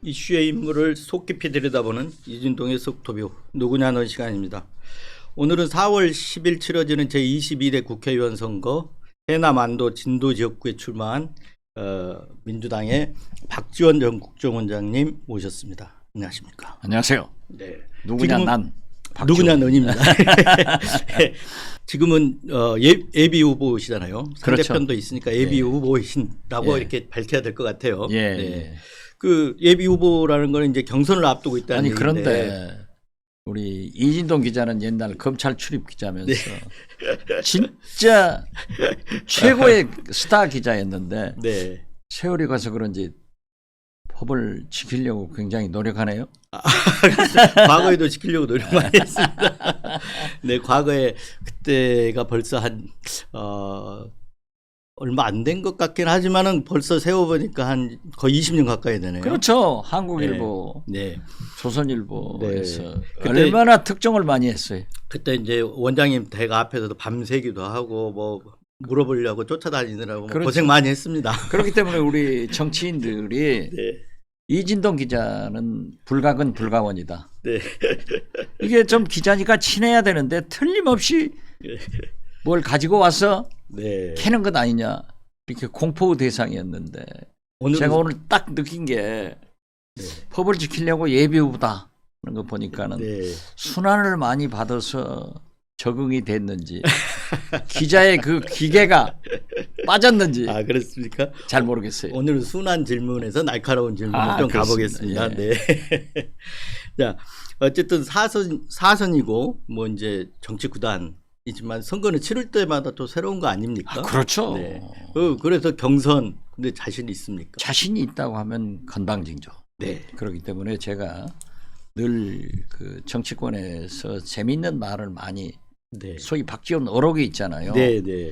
이슈의 인물을 속 깊이 들여다보는 이진동의 속토뷰 누구냐 넌 시간입니다. 오늘은 4월 10일 치러지는 제22대 국회의원 선거 해남 안도 진도 지역구에 출마한 민주당의 박지원 전 국정원장님 모셨습니다. 안녕하십니까? 안녕하세요. 네. 누구냐 난 누구냐 넌입니다. 지금은 예비 후보시잖아요. 상대편도 그렇죠. 있으니까 예비 예. 후보이신다고 예. 이렇게 밝혀야 될 것 같아요. 예. 네. 그 예비 후보라는 거는 이제 경선을 앞두고 있다는 아니 얘기인데. 그런데 우리 이진동 기자는 옛날 검찰 출입 기자면서 진짜 최고의 스타 기자였는데 네. 세월이 가서 그런지 법을 지키려고 굉장히 노력하네요. 과거에도 지키려고 노력 많이 했습니다. 네, 과거에 그때가 벌써 한 얼마 안 된 것 같긴 하지만은 벌써 세워보니까 한 거의 20년 가까이 되네요. 그렇죠. 한국일보, 네. 조선일보에서 네. 그때 얼마나 특종을 많이 했어요. 그때 이제 원장님 대가 앞에서도 밤새기도 하고 뭐 물어보려고 쫓아다니느라고 그렇죠. 고생 많이 했습니다. 그렇기 때문에 우리 정치인들이 네. 이진동 기자는 불가근 불가원이다. 네. 이게 좀 기자니까 친해야 되는데 틀림없이 뭘 가지고 와서 네. 캐는 것 아니냐 이렇게 공포 대상이었는데 제가 오늘 딱 느낀 게 네. 법을 지키려고 예비 후보다 그런 거 보니까는 네. 순환을 많이 받아서 적응이 됐는지 기자의 그 기계가 빠졌는지 아, 그렇습니까? 잘 모르겠어요. 오늘은 순한 질문에서 날카로운 질문을 좀 그렇습니다. 가보겠습니다. 예. 네. 자, 어쨌든 사선이고 뭐 이제 정치 구단이지만 선거는 치를 때마다 또 새로운 거 아닙니까? 그렇죠. 네. 그래서 경선 근데 자신 있습니까? 자신이 있다고 하면 건방지죠. 네. 그렇기 때문에 제가 늘 그 정치권에서 재밌는 말을 많이 네. 소위 박지원 어록이 있잖아요. 네, 네.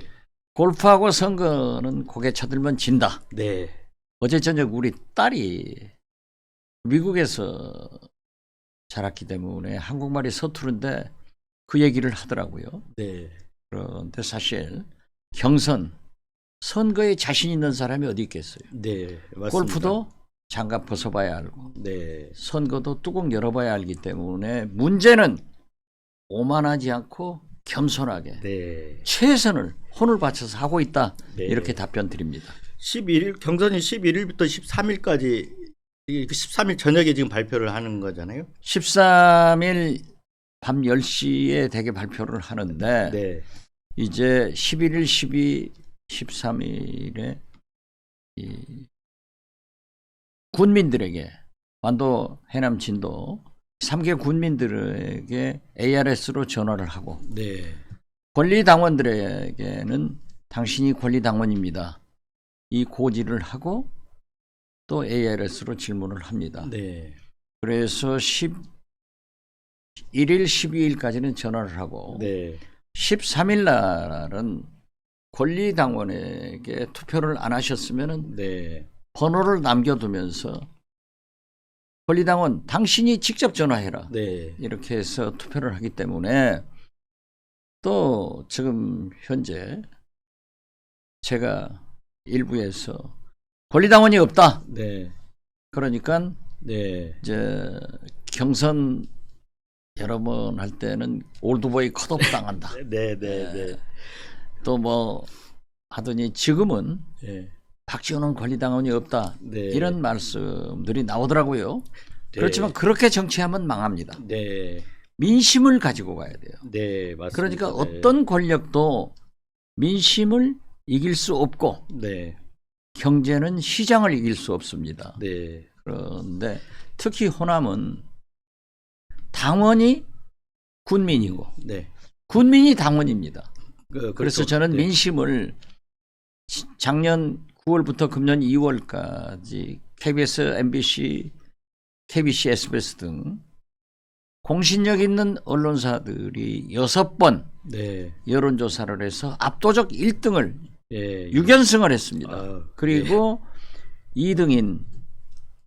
골프하고 선거는 고개 쳐들면 진다. 네. 어제 저녁 우리 딸이 미국에서 자랐기 때문에 한국말이 서투른데 그 얘기를 하더라고요. 네. 그런데 사실 경선, 선거에 자신 있는 사람이 어디 있겠어요. 네. 맞습니다. 골프도 장갑 벗어봐야 알고 네. 선거도 뚜껑 열어봐야 알기 때문에 문제는 오만하지 않고 겸손하게 네. 최선을 혼을 바쳐서 하고 있다. 네. 이렇게 답변 드립니다. 11일 경선이 11일부터 13일까지 13일 저녁에 지금 발표를 하는 거잖아요. 13일 밤 10시에 대개 발표를 하는데 네. 이제 11일, 12, 13일에 이 군민들에게 완도 해남 진도 3개 군민들에게 ARS로 전화를 하고 네. 권리당원들에게는 당신이 권리당원입니다. 이 고지를 하고 또 ARS로 질문을 합니다. 네. 그래서 11일, 12일까지는 전화를 하고 네. 13일 날은 권리당원에게 투표를 안 하셨으면 네. 번호를 남겨두면서 권리당원 당신이 직접 전화해라. 네. 이렇게 해서 투표를 하기 때문에 또 지금 현재 제가 일부에서 권리당원이 없다. 네. 그러니까 네. 이제 경선 여러 번 할 때는 올드보이 컷오프 당한다. 네. 네. 네. 또 뭐 하더니 지금은 네. 박지원은 권리당원이 없다. 네. 이런 말씀들이 나오더라고요. 네. 그렇지만 그렇게 정치하면 망합니다. 네. 민심을 가지고 가야 돼요. 네, 맞습니다. 그러니까 네. 어떤 권력도 민심을 이길 수 없고 네. 경제는 시장을 이길 수 없습니다. 네. 그런데 특히 호남은 당원이 군민이고 네. 군민이 당원입니다. 그래서 그렇죠. 저는 네. 민심을 작년 9월부터 금년 2월까지 KBS, MBC, KBC, SBS 등 공신력 있는 언론사들이 6번 네. 여론조사를 해서 압도적 1등을 예. 6연승을 했습니다. 아, 그리고 2등인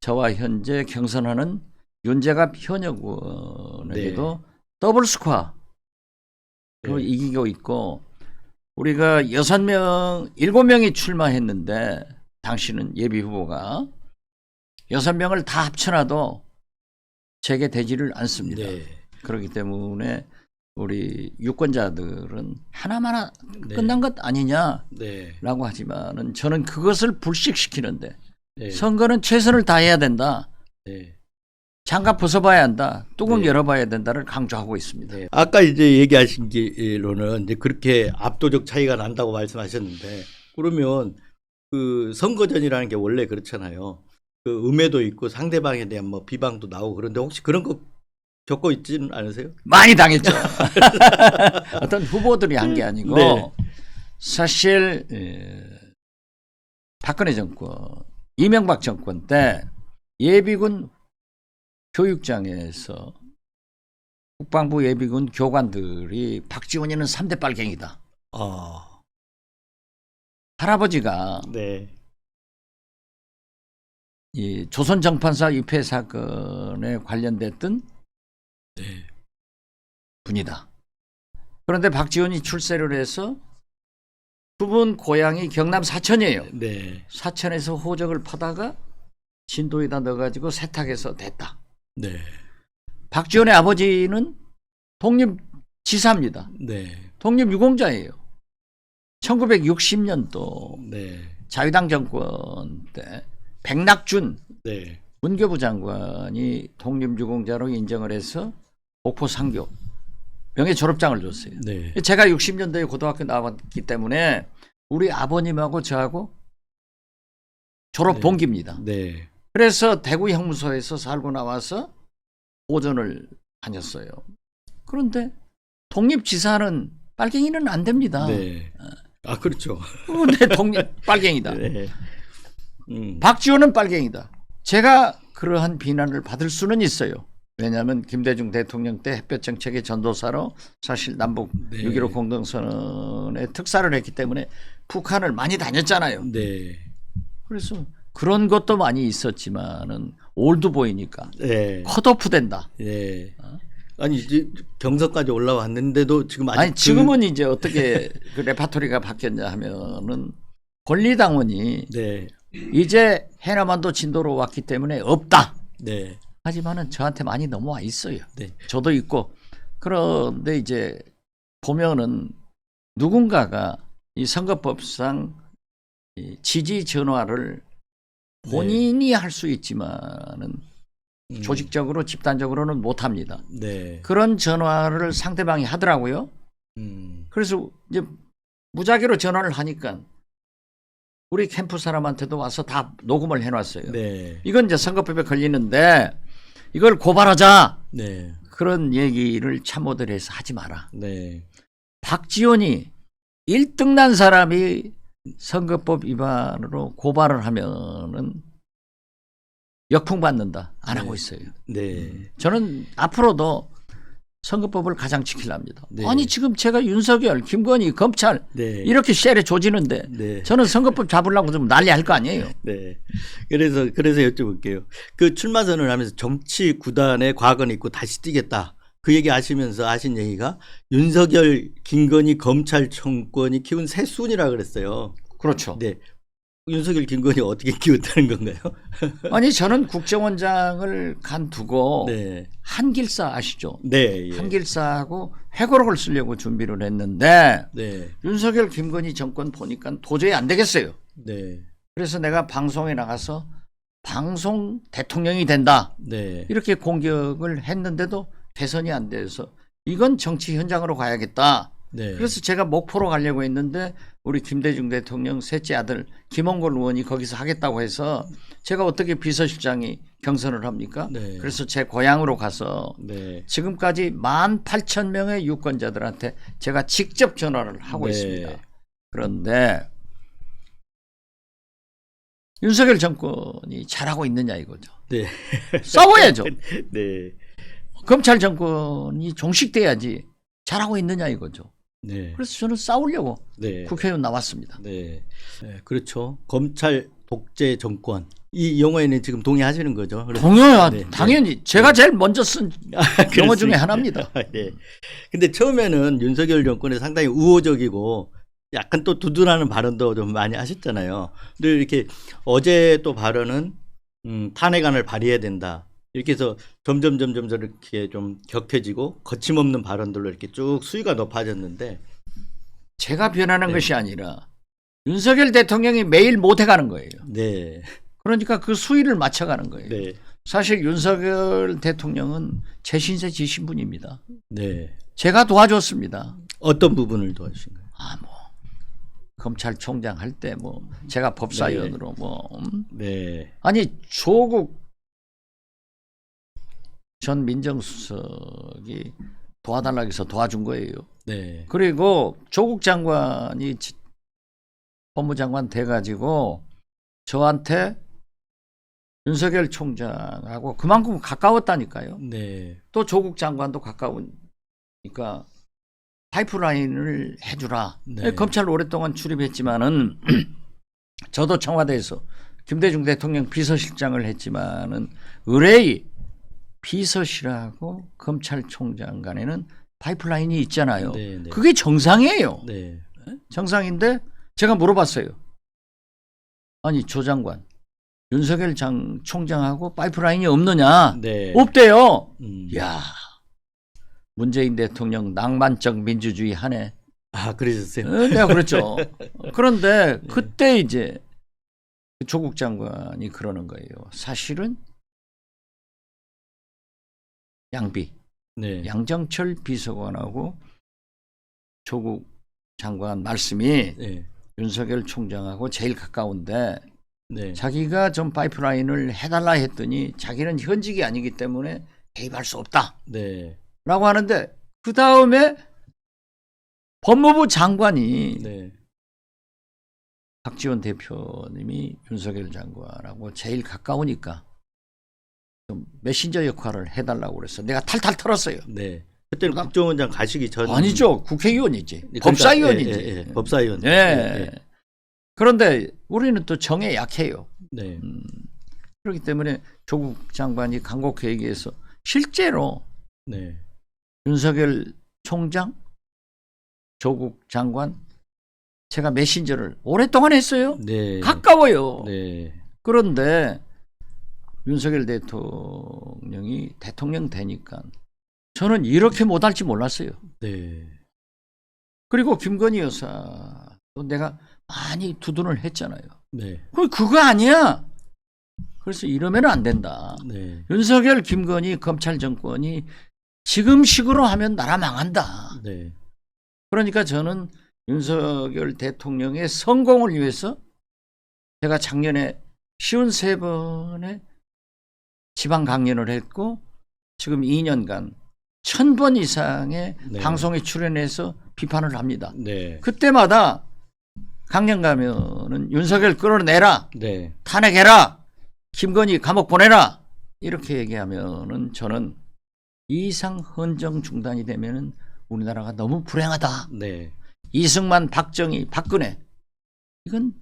저와 현재 경선하는 윤재갑 현역 의원에게도 더블 스코어로 네. 이기고 있고 우리가 6명, 7명이 출마했는데 당신은 예비 후보가 6명을 다 합쳐놔도 제게 되지를 않습니다. 네. 그렇기 때문에 우리 유권자들은 하나마나 네. 끝난 것 아니냐라고 네. 하지만은 저는 그것을 불식시키는데 네. 선거는 최선을 다해야 된다. 네. 장갑 벗어봐야 한다. 뚜껑 네. 열어봐야 된다를 강조하고 있습니다. 네. 아까 이제 얘기하신 게로는 이제 그렇게 압도적 차이가 난다고 말씀하셨는데 그러면 그 선거전이라는 게 원래 그렇잖아요. 그 음해도 있고 상대방에 대한 뭐 비방도 나오고 그런데 혹시 그런 거 겪고 있지는 않으세요? 많이 당했죠. 어떤 후보들이 한 게 아니고 네. 사실 박근혜 정권, 이명박 정권 때 예비군 교육장에서 국방부 예비군 교관들이 박지원이는 3대 빨갱이다. 할아버지가 네. 이 조선 정판사 유폐 사건에 관련됐던 네. 분이다. 그런데 박지원이 출세를 해서 두 분 고향이 경남 사천이에요. 네. 사천에서 호적을 파다가 진도에다 넣어가지고 세탁해서 됐다. 네. 박지원의 아버지는 독립지사입니다. 네. 독립유공자예요. 1960년도 네. 자유당 정권 때 백낙준 네. 문교부 장관이 독립유공자로 인정을 해서 목포 상교 명예 졸업장을 줬어요. 네. 제가 60년대에 고등학교 나왔기 때문에 우리 아버님하고 저하고 졸업 네. 동기입니다. 네. 그래서 대구 형무소에서 살고 나와서 오전을 다녔어요. 그런데 독립지사는 빨갱이는 안 됩니다. 네. 아, 그렇죠. 근데 독립 빨갱이다. 네. 박지원은 빨갱이다. 제가 그러한 비난을 받을 수는 있어요. 왜냐하면 김대중 대통령 때 햇볕 정책의 전도사로 사실 남북 네. 6.15 공동선언에 특사를 했기 때문에 북한을 많이 다녔잖아요. 네. 그래서 그런 것도 많이 있었지만은 올드보이니까 네. 컷오프 된다. 네. 아니 이제 경선까지 올라왔는데도 지금 아직 아니 지금은 이제 어떻게 그 레파토리가 바뀌었냐 하면은 권리당원이 네. 이제 해남반도 진도로 왔기 때문에 없다. 네. 하지만은 저한테 많이 넘어와 있어요. 네. 저도 있고. 그런데 이제 보면은 누군가가 이 선거법상 이 지지 전화를 본인이 할 수 있지만은 조직적으로 집단적으로는 못 합니다. 네. 그런 전화를 상대방이 하더라고요. 그래서 이제 무작위로 전화를 하니까 우리 캠프 사람한테도 와서 다 녹음을 해놨어요. 네. 이건 이제 선거법에 걸리는데 이걸 고발하자. 네. 그런 얘기를 참모들이 해서 하지 마라. 네. 박지원이 1등 난 사람이 선거법 위반으로 고발을 하면은 역풍 받는다. 안 하고 있어요. 네. 저는 앞으로도 선거법을 가장 지키랍니다. 네. 아니 지금 제가 윤석열, 김건희, 검찰 네. 이렇게 셀에 조지는데 네. 저는 선거법 잡으려고 좀 난리 할 거 아니에요. 네. 그래서 여쭤볼게요. 그 출마 선언을 하면서 정치 구단의 과거는 있고 다시 뛰겠다. 그 얘기 하시면서 하신 얘기가 윤석열, 김건희 검찰청권이 키운 새순이라 그랬어요. 그렇죠. 네. 윤석열, 김건희 어떻게 키웠다는 건가요? 아니 저는 국정원장을 간두고 네. 한길사 아시죠? 네. 예. 한길사하고 회고록을 쓰려고 준비를 했는데 네. 윤석열, 김건희 정권 보니까 도저히 안 되겠어요. 네. 그래서 내가 방송에 나가서 방송 대통령이 된다. 네. 이렇게 공격을 했는데도 대선이 안 돼서 이건 정치 현장으로 가야겠다. 네. 그래서 제가 목포로 가려고 했는데 우리 김대중 대통령 셋째 아들 김홍걸 의원이 거기서 하겠다고 해서 제가 어떻게 비서실장이 경선을 합니까? 네. 그래서 제 고향으로 가서 네. 지금까지 18,000명의 유권자들한테 제가 직접 전화를 하고 네. 있습니다. 그런데 윤석열 정권이 잘하고 있느냐 이거죠. 네. 싸워야죠. 네. 검찰 정권이 종식돼야지 잘하고 있느냐 이거죠. 네. 그래서 저는 싸우려고 네. 국회의원 나왔습니다. 네. 네. 그렇죠. 검찰 독재 정권. 이 영어에는 지금 동의하시는 거죠? 동의해야 네. 당연히 제가 제일 먼저 쓴 영어 중에 하나입니다. 네. 근데 처음에는 윤석열 정권에 상당히 우호적이고 약간 또 두둔하는 발언도 좀 많이 하셨잖아요. 근데 이렇게 어제 또 발언은 탄핵안을 발의해야 된다. 이렇게 해서 점점 이렇게 좀 격해지고 거침없는 발언들로 이렇게 쭉 수위가 높아졌는데 제가 변하는 네. 것이 아니라 윤석열 대통령이 매일 못해가는 거예요. 네. 그러니까 그 수위를 맞춰가는 거예요. 네. 사실 윤석열 대통령은 제 신세 지 신분입니다. 네. 제가 도와줬습니다. 어떤 부분을 도와주신가요? 검찰총장 할 때 뭐 제가 법사위원으로 네. 아니 조국 전 민정수석이 도와달라고 해서 도와준 거예요. 네. 그리고 조국 장관이 법무장관 돼가지고 저한테 윤석열 총장하고 그만큼 가까웠다니까요. 네. 또 조국 장관도 가까우니까 파이프라인을 해주라. 네. 검찰 오랫동안 출입했지만은 저도 청와대에서 김대중 대통령 비서실장을 했지만은 의뢰의 비서실하고 검찰총장 간에는 파이프라인이 있잖아요. 네, 네. 그게 정상이에요. 네. 정상인데 제가 물어봤어요. 아니 조 장관 윤석열 총장하고 파이프라인이 없느냐? 네. 없대요. 야 문재인 대통령 낭만적 민주주의 하네. 아, 그러셨어요? 네, 그렇죠. 그런데 그때 이제 조국 장관이 그러는 거예요. 사실은 네. 양정철 비서관하고 조국 장관 말씀이 네. 윤석열 총장하고 제일 가까운데 네. 자기가 좀 파이프라인을 해달라 했더니 자기는 현직이 아니기 때문에 개입할 수 없다. 네. 라고 하는데 그 다음에 법무부 장관이 네. 박지원 대표님이 윤석열 장관하고 제일 가까우니까 좀 메신저 역할을 해달라고 그랬어. 내가 탈탈 털었어요. 네. 그때는 국정원장 가시기 전 아니죠. 국회의원이지. 그러니까, 법사위원이지. 법사위원. 네. 그런데 우리는 또 정에 약해요. 네. 그렇기 때문에 조국 장관이 간곡히 얘기해서 실제로 네. 윤석열 총장, 조국 장관 제가 메신저를 오랫동안 했어요. 네. 가까워요. 네. 그런데 윤석열 대통령이 대통령 되니까 저는 이렇게 못할지 몰랐어요. 네. 그리고 김건희 여사도 내가 많이 두둔을 했잖아요. 네. 그거 아니야. 그래서 이러면 안 된다. 네. 윤석열, 김건희 검찰 정권이 지금 식으로 하면 나라 망한다. 네. 그러니까 저는 윤석열 대통령의 성공을 위해서 제가 작년에 53번의 지방 강연을 했고 지금 2년간 1000번 이상의 네. 방송에 출연해서 비판을 합니다. 네. 그때마다 강연 가면은 윤석열 끌어내라, 네. 탄핵해라, 김건희 감옥 보내라 이렇게 얘기하면은 저는 이상 헌정 중단이 되면은 우리나라가 너무 불행하다. 네. 이승만, 박정희, 박근혜 이건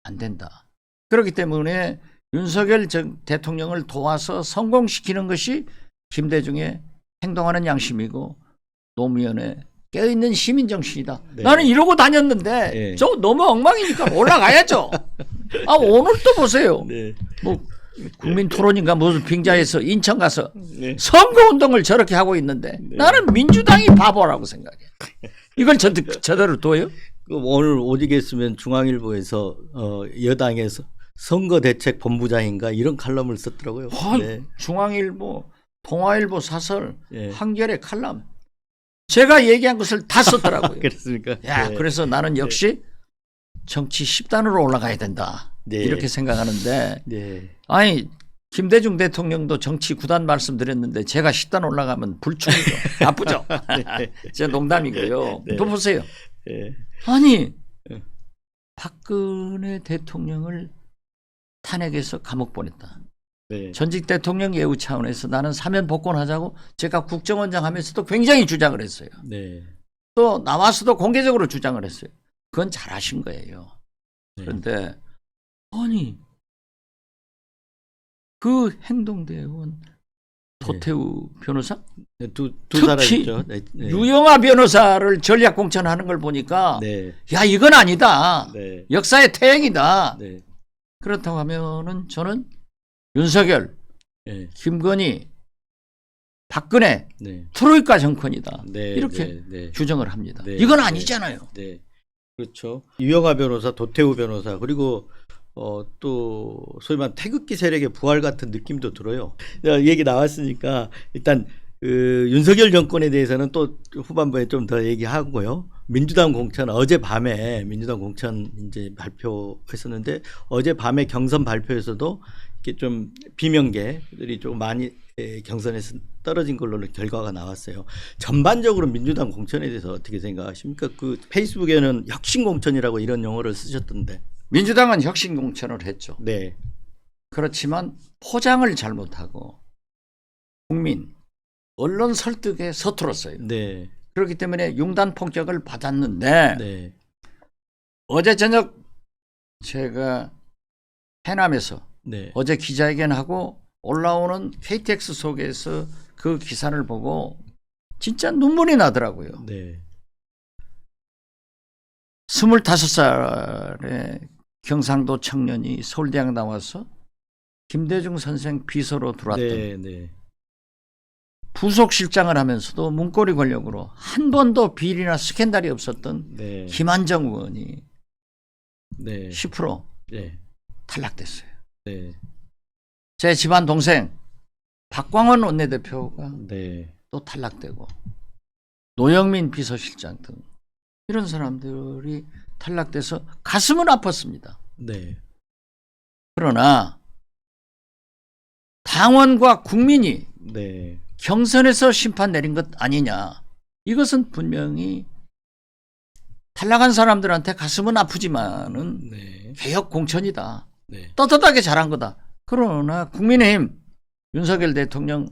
안 된다. 그렇기 때문에 윤석열 대통령을 도와서 성공시키는 것이 김대중의 행동하는 양심이고 노무현의 깨어있는 시민정신이다. 네. 나는 이러고 다녔는데 네. 저 너무 엉망이니까 올라가야죠. 아 오늘 또 보세요. 네. 뭐 국민토론인가 무슨 빙자에서 인천 가서 네. 선거운동을 저렇게 하고 있는데 나는 민주당이 바보라고 생각해. 이걸 저대로 둬요? 오늘 오직했으면 중앙일보에서 여당에서 선거대책본부장인가 이런 칼럼을 썼더라고요. 네. 중앙일보, 동아일보 사설, 네. 한겨레 칼럼 제가 얘기한 것을 다 썼더라고요. 그렇습니까? 야, 네. 그래서 나는 역시 정치 10단으로 올라가야 된다. 네. 이렇게 생각하는데 네. 아니 김대중 대통령도 정치 9단 말씀드렸는데 제가 10단 올라가면 불충이죠. 나쁘죠. 네. 제 농담이고요. 네. 또 보세요. 네. 아니 네. 박근혜 대통령을 탄핵해서 감옥 보냈다. 네. 전직 대통령 예우 차원에서 나는 사면 복권하자고 제가 국정원장 하면서도 굉장히 주장을 했어요. 네. 또 나와서도 공개적으로 주장을 했어요. 그건 잘하신 거예요. 네. 그런데 아니 그 행동대원 도태우 변호사 두 특히 사람이죠. 네. 네. 유영아 변호사를 전략 공천하는 걸 보니까 네. 야 이건 아니다. 네. 역사의 태행이다. 네. 그렇다고 하면은 저는 윤석열, 네. 김건희, 박근혜 네. 트로이카 정권이다. 네. 이렇게 네. 네. 규정을 합니다. 네. 이건 아니잖아요. 네. 그렇죠. 유영하 변호사, 도태우 변호사, 그리고 또 소위 말하는 태극기 세력의 부활 같은 느낌도 들어요. 얘기 나왔으니까 일단 윤석열 정권에 대해서는 또 후반부에 좀 더 얘기하고요. 민주당 공천 어젯밤에 민주당 공천 이제 발표했었는데 어젯밤에 경선 발표에서도 이렇게 좀 비명계들이 좀 많이 경선에서 떨어진 걸로는 결과가 나왔어요. 전반적으로 민주당 공천에 대해서 어떻게 생각하십니까? 그 페이스북에는 혁신 공천이라고 이런 용어를 쓰셨던데. 민주당은 혁신 공천을 했죠. 네. 그렇지만 포장을 잘못하고 국민, 언론 설득에 서툴었어요. 네. 그렇기 때문에 융단 폭격을 받았는데 네. 어제 저녁 제가 해남에서 네. 어제 기자회견하고 올라오는 KTX 속에서 그 기사를 보고 진짜 눈물이 나더라고요. 네. 25살의 경상도 청년이 서울대학 나와서 김대중 선생 비서로 들어왔던 네. 네. 부속실장을 하면서도 문고리 권력으로 한 번도 비리나 스캔들이 없었던 네. 김한정 의원이 네. 10% 네. 탈락됐어요. 네. 제 집안 동생 박광원 원내대표가 네. 또 탈락되고 노영민 비서실장 등 이런 사람들이 탈락돼서 가슴은 아팠습니다. 네. 그러나 당원과 국민이 네. 경선에서 심판 내린 것 아니냐. 이것은 분명히 탈락한 사람들한테 가슴은 아프지만은 네. 개혁 공천이다. 네. 떳떳하게 잘한 거다. 그러나 국민의힘 윤석열 대통령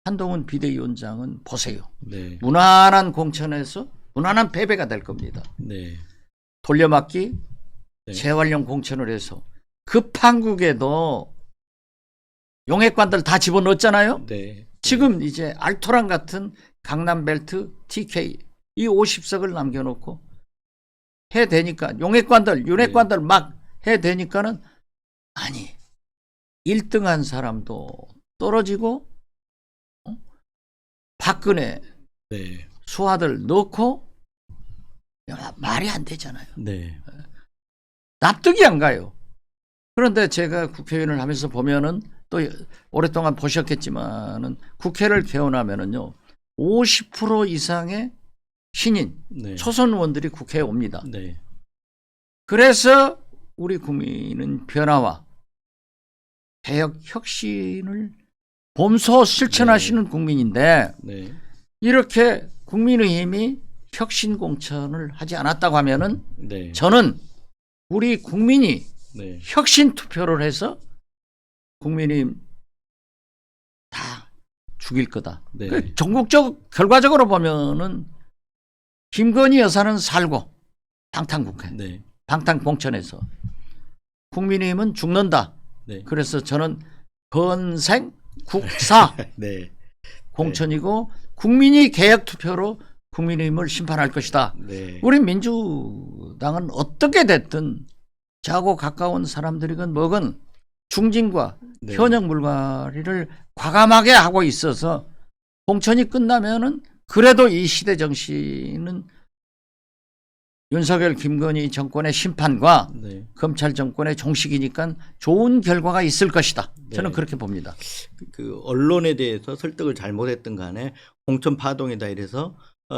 한동훈 비대위원장은 보세요. 네. 무난한 공천에서 무난한 패배가 될 겁니다. 네. 돌려막기, 네. 재활용 공천을 해서 급한국에도 용액관들 다 집어넣었잖아요. 네. 지금 이제 알토란 같은 강남벨트 TK 이 50석을 남겨놓고 해대니까 용액관들 윤핵관들 막 해대니까는 아니 1등한 사람도 떨어지고 박근혜 네. 수하들 넣고 말이 안 되잖아요. 네. 납득이 안 가요. 그런데 제가 국회의원을 하면서 보면은 또 오랫동안 보셨겠지만은 국회를 개원하면은요 50% 이상의 신인 네. 초선 의원들이 국회에 옵니다. 네. 그래서 우리 국민은 변화와 개혁 혁신을 몸소 실천하시는 국민인데 네. 이렇게 국민의힘이 혁신 공천을 하지 않았다고 하면은 네. 저는 우리 국민이 네. 혁신 투표를 해서 국민의힘 다 죽일 거다. 네. 전국적 결과적으로 보면은 김건희 여사는 살고 방탄국회, 네. 방탄공천에서 국민의힘은 죽는다. 네. 그래서 저는 건생 국사 네. 공천이고 국민이 개혁 투표로 국민의힘을 심판할 것이다. 네. 우리 민주당은 어떻게 됐든 저하고 가까운 사람들이건 뭐건 중진과 네. 현역 물갈이를 과감하게 하고 있어서 공천이 끝나면은 그래도 이 시대 정신은 윤석열 김건희 정권의 심판과 네. 검찰 정권의 종식이니까 좋은 결과가 있을 것이다. 저는 네. 그렇게 봅니다. 그 언론에 대해서 설득을 잘못했던 간에 공천 파동이다 이래서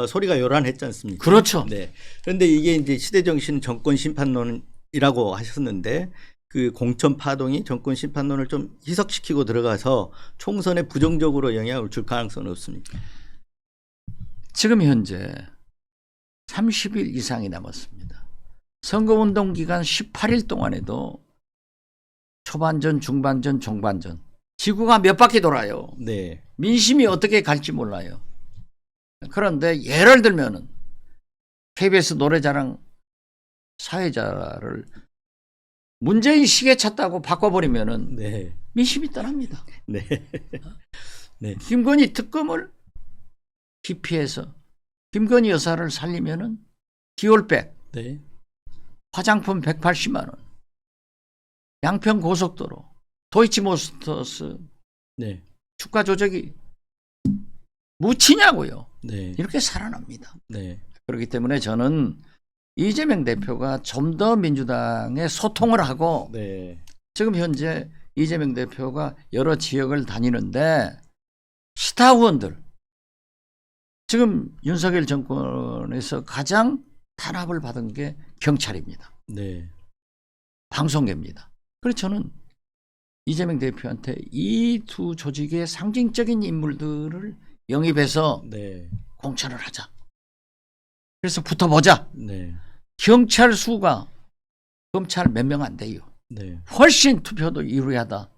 소리가 요란했지 않습니까? 그렇죠. 네. 그런데 이게 이제 시대 정신 정권 심판론이라고 하셨는데 그 공천 파동이 정권 심판론을 좀 희석시키고 들어가서 총선에 부정적으로 영향을 줄 가능성은 없습니까? 지금 현재 30일 이상이 남았습니다. 선거운동 기간 18일 동안에도 초반전, 중반전, 종반전 지구가 몇 바퀴 돌아요. 네. 민심이 어떻게 갈지 몰라요. 그런데 예를 들면은 KBS 노래자랑 사회자를 문재인 시계 찼다고 바꿔버리면은 네. 민심이 떠납니다. 네. 네. 김건희 특검을 기피해서 김건희 여사를 살리면은 기올백, 네. 화장품 180만 원, 양평 고속도로, 도이치모터스 네. 주가 조작이 묻히냐고요. 네. 이렇게 살아납니다. 네. 그렇기 때문에 저는 이재명 대표가 좀 더 민주당에 소통을 하고 네. 지금 현재 이재명 대표가 여러 지역을 다니는데 스타 의원들 지금 윤석열 정권에서 가장 탄압을 받은 게 경찰입니다. 네. 방송계입니다. 그래서 저는 이재명 대표한테 이 두 조직의 상징적인 인물들을 영입해서 네. 공천을 하자. 그래서 붙어보자. 네. 경찰 수가 검찰 몇 명 안 돼요. 네. 훨씬 투표도 유리하다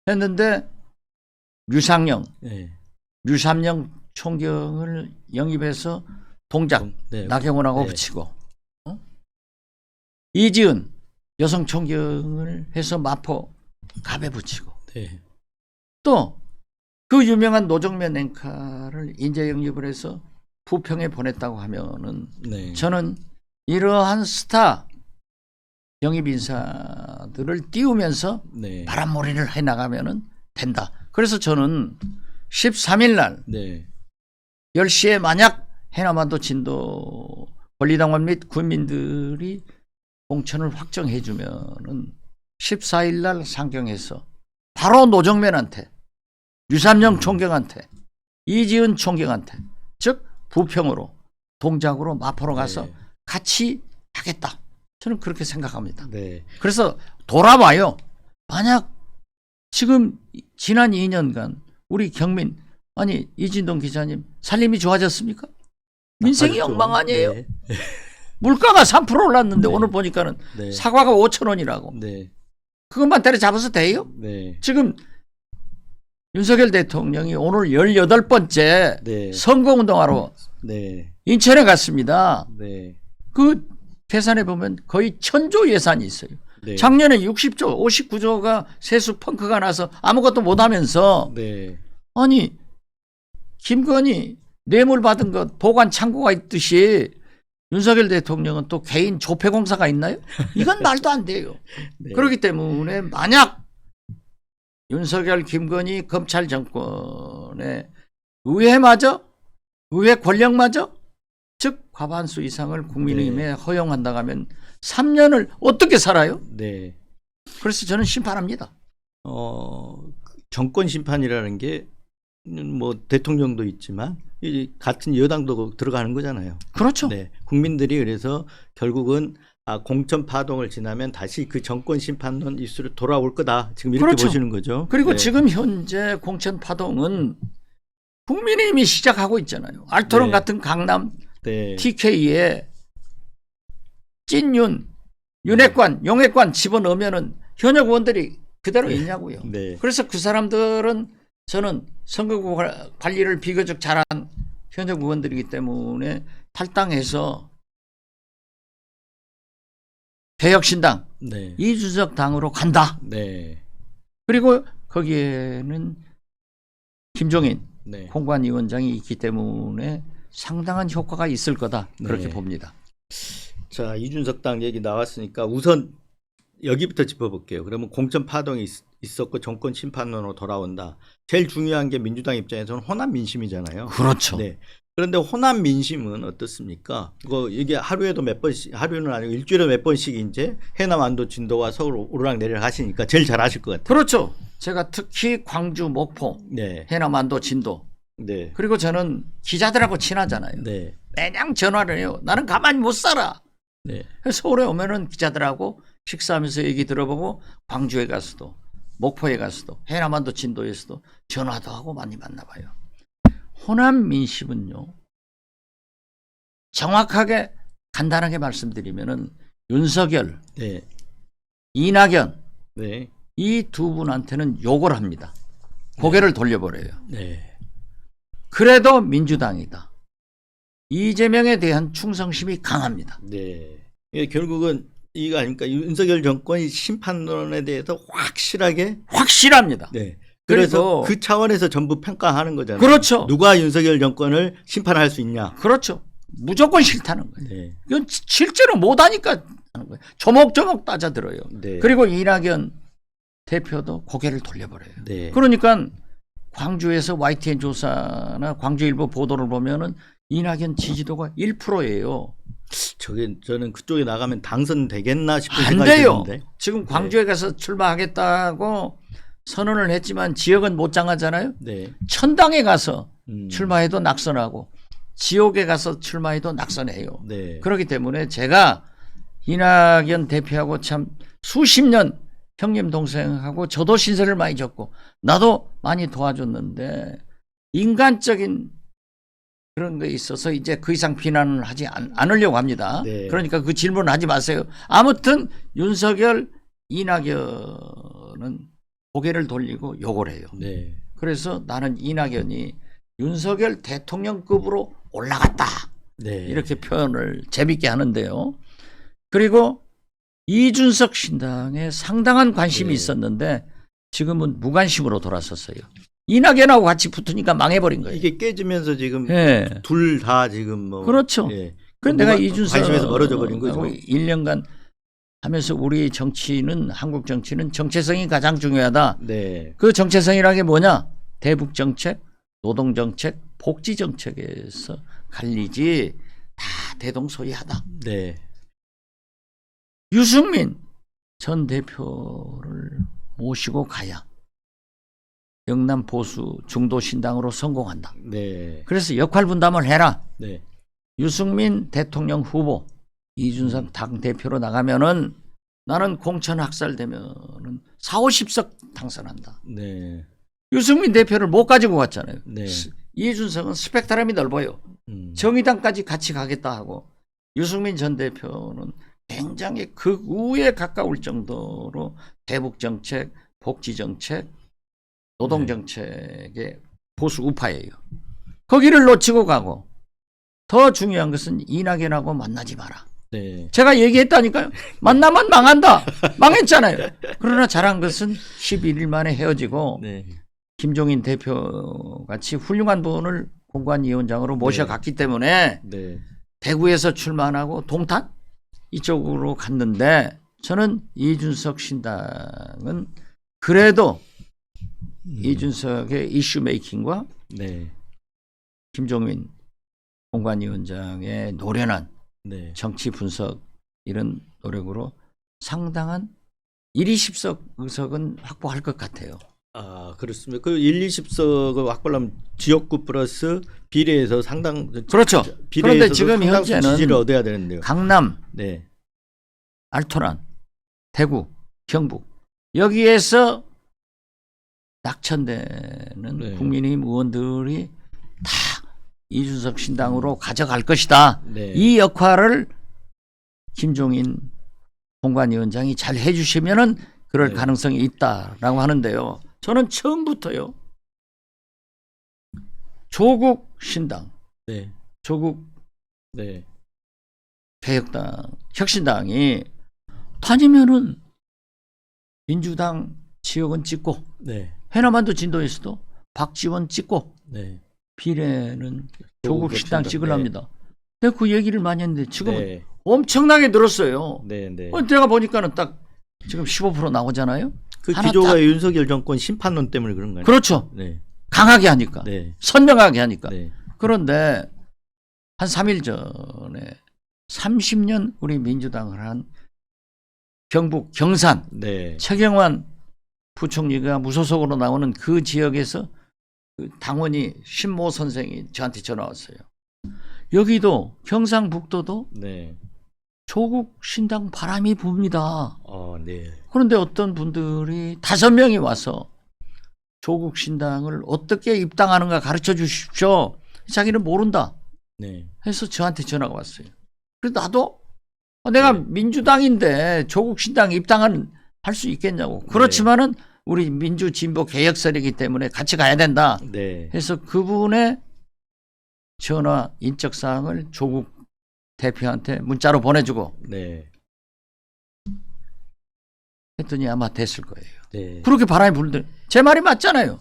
했는데 류상영, 네. 류삼영 총경을 영입해서 동작 네. 나경원하고 네. 붙이고 이지은 여성 총경을 해서 마포 갑에 붙이고 네. 또 그 유명한 노정면 앵커를 인재 영입을 해서 부평에 보냈다고 하면은 네. 저는 이러한 스타 영입 인사들을 띄우면서 네. 바람몰이를 해나가면은 된다. 그래서 저는 13일 날 네. 10시에 만약 해남반도 진도 권리당원 및 군민들이 공천을 확정해 주면은 14일 날 상경해서 바로 노정면한테 류삼영 총경한테 이지은 총경한테 즉 부평으로 동작으로 마포로 가서 네. 같이 하겠다. 저는 그렇게 생각합니다. 네. 그래서 돌아봐요. 만약 지금 지난 2년간 우리 경민 아니 이진동 기자님 살림이 좋아졌습니까? 민생이 나빠졌죠. 엉망 아니에요? 네. 물가가 3% 올랐는데 네. 오늘 보니까는 네. 사과가 5,000원이라고. 네. 그것만 때려잡아서 돼요? 네. 지금 윤석열 대통령이 오늘 18번째 네. 선거운동하러 네. 인천에 갔습니다. 네. 그 계산해 보면 거의 1,000조 예산이 있어요. 네. 작년에 60조, 59조가 세수 펑크가 나서 아무것도 못하면서 네. 아니 김건희 뇌물 받은 것 보관 창고가 있듯이 윤석열 대통령은 또 개인 조폐공사가 있나요? 이건 말도 안 돼요. 네. 그렇기 때문에 만약 윤석열 김건희 검찰 정권의 의회마저 의회 권력마저 즉 과반수 이상을 국민의힘에 허용한다고 하면 3년을 어떻게 살아요? 네. 그래서 저는 심판합니다. 정권 심판이라는 게 뭐 대통령도 있지만 이 같은 여당도 들어가는 거잖아요. 그렇죠. 네. 국민들이 그래서 결국은 공천 파동을 지나면 다시 그 정권 심판론 이슈로 돌아올 거다. 지금 이렇게 그렇죠. 보시는 거죠. 그리고 네. 지금 현재 공천 파동은 국민의힘이 시작하고 있잖아요. 알토론 네. 같은 강남 네. TK에 찐윤, 윤핵관, 용핵관 집어넣으면은 현역 의원들이 그대로 있냐고요. 네. 그래서 그 사람들은 저는 선거구 관리를 비교적 잘한 현역 의원들이기 때문에 탈당해서 개혁신당 네. 이준석 당으로 간다. 네. 그리고 거기에는 김종인 네. 공관위원장이 있기 때문에 상당한 효과가 있을 거다. 그렇게 네. 봅니다. 자, 이준석 당 얘기 나왔으니까 우선 여기부터 짚어볼게요. 그러면 공천 파동이 있었고 정권 심판론으로 돌아온다. 제일 중요한 게 민주당 입장에서는 호남 민심이잖아요. 그렇죠. 네. 그런데 호남 민심은 어떻습니까? 이게 하루에도 몇 번씩, 하루는 아니고 일주일에 몇 번씩 이제 해남, 안도, 진도와 서울 오르락내리락 하시니까 제일 잘 아실 것 같아요. 그렇죠. 제가 특히 광주, 목포, 네. 해남, 안도, 진도 네. 그리고 저는 기자들하고 친하잖아요. 네. 매년 전화를 해요. 나는 가만히 못 살아. 네. 그래서 서울에 오면은 기자들하고 식사하면서 얘기 들어보고 광주에 가서도 목포에 가서도 해남안도 진도에서도 전화도 하고 많이 만나봐요. 호남 민심은요. 정확하게 간단하게 말씀드리면은 윤석열, 네. 이낙연 네. 이 두 분한테는 욕을 합니다. 고개를 돌려버려요. 네. 그래도 민주당이다. 이재명에 대한 충성심이 강합니다. 네. 이게 결국은 이거 아닙니까? 윤석열 정권이 심판론에 대해서 확실합니다. 네. 그래서 그리고 그 차원에서 전부 평가하는 거잖아요. 그렇죠. 누가 윤석열 정권을 심판할 수 있냐. 그렇죠. 무조건 싫다는 거예요. 네. 이건 실제로 못하니까 하는 거예요. 조목조목 따져들어요. 네. 그리고 이낙연 대표도 고개를 돌려버려요. 네. 그러니까 광주에서 YTN 조사나 광주일보 보도를 보면은 이낙연 지지도가 1%예요. 저는 그쪽에 나가면 당선되겠나 싶은 안 생각이 돼요. 드는데. 지금 광주에 가서 출마하겠다고 선언을 했지만 지역은 못 장하잖아요. 네. 천당에 가서 출마해도 낙선하고 지옥에 가서 출마해도 낙선해요. 네. 그렇기 때문에 제가 이낙연 대표하고 참 수십 년 형님 동생하고 저도 신세를 많이 졌고 나도 많이 도와줬는데 인간적인 그런 거에 있어서 이제 그 이상 비난을 하지 않으려고 합니다. 네. 그러니까 그 질문 하지 마세요. 아무튼 윤석열, 이낙연은 고개를 돌리고 욕을 해요. 네. 그래서 나는 이낙연이 윤석열 대통령급으로 올라갔다. 네. 이렇게 표현을 재밌게 하는데요. 그리고 이준석 신당에 상당한 관심이 네. 있었는데 지금은 무관심으로 돌아섰어요. 이낙연하고 같이 붙으니까 망해버린 거예요. 이게 깨지면서 지금 예. 둘 다 지금 뭐 그렇죠. 예. 그래서 내가 이준석 관심에서 멀어져 버린 거죠. 1년간 하면서 우리 정치는 한국 정치는 정체성이 가장 중요하다. 네. 그 정체성이라는 게 뭐냐? 대북 정책, 노동 정책, 복지 정책에서 갈리지 다 대동소이하다. 네. 유승민 전 대표를 모시고 가야 영남 보수 중도 신당으로 성공한다. 네. 그래서 역할 분담을 해라. 네. 유승민 대통령 후보, 이준석 당 대표로 나가면은 나는 공천 학살되면은 4, 50석 당선한다. 네. 유승민 대표를 못 가지고 갔잖아요. 네. 이준석은 스펙트럼이 넓어요. 정의당까지 같이 가겠다 하고 유승민 전 대표는 굉장히 극우에 가까울 정도로 대북 정책, 복지 정책, 노동 정책의 보수 우파예요. 거기를 놓치고 가고 더 중요한 것은 이낙연하고 만나지 마라. 네. 제가 얘기했다니까요. 만나면 망한다. 망했잖아요. 그러나 잘한 것은 11일 만에 헤어지고 네. 김종인 대표 같이 훌륭한 분을 공관위원장으로 모셔갔기 때문에 네. 대구에서 출마 안 하고 동탄 이쪽으로 갔는데 저는 이준석 신당은 그래도 이준석의 이슈 메이킹과 네. 김종인 공관위원장의 노련한 네. 정치 분석 이런 노력으로 상당한 1, 20석 의석은 확보할 것 같아요. 아, 그렇습니다. 그 1, 20석을 확보하려면 지역구 플러스 비례에서 상당 그렇죠. 그런데 지금 상당수 현재는 지지를 얻어야 되는데요. 강남, 네. 알토란, 대구, 경북 여기에서 낙천되는 네. 국민의힘 의원들이 다 이준석 신당으로 가져갈 것이다. 네. 이 역할을 김종인 공관위원장이 잘 해주시면은 그럴 네. 가능성이 있다라고 하는데요. 저는 처음부터요. 조국 신당, 네. 조국 네. 개혁당, 혁신당이 다니면은 민주당 지역은 찍고 네. 해남반도 진도에서도 박지원 찍고 네. 비례는 조국 신당 혁신당. 찍으랍니다. 내가 그 얘기를 많이 했는데 지금은 네. 엄청나게 늘었어요. 네. 네. 내가 보니까는 딱 지금 15% 나오잖아요. 그 하나 기조가 딱- 윤석열 정권 심판론 때문에 그런 거예요. 그렇죠. 네. 강하게 하니까. 네. 선명하게 하니까. 네. 그런데 한 3일 전에 30년 우리 민주당을 한 경북 경산 네. 최경환 부총리가 무소속으로 나오는 그 지역에서 그 당원이 신모 선생이 저한테 전화 왔어요. 여기도 경상북도도 네. 조국 신당 바람이 붑니다. 네. 그런데 어떤 분들이 5명이 와서 조국 신당을 어떻게 입당하는가 가르쳐 주십시오. 자기는 모른다 네. 해서 저한테 전화가 왔어요. 그래서 나도 내가 민주당인데 조국 신당 입당은 할 수 있겠냐고. 그렇지만은 우리 민주 진보 개혁 세력이기 때문에 같이 가야 된다 네. 해서 그분의 전화 인적 사항을 조국 대표한테 문자로 보내주고 네. 했더니 아마 됐을 거예요. 네. 그렇게 바람이 부는데 제 말이 맞잖아요.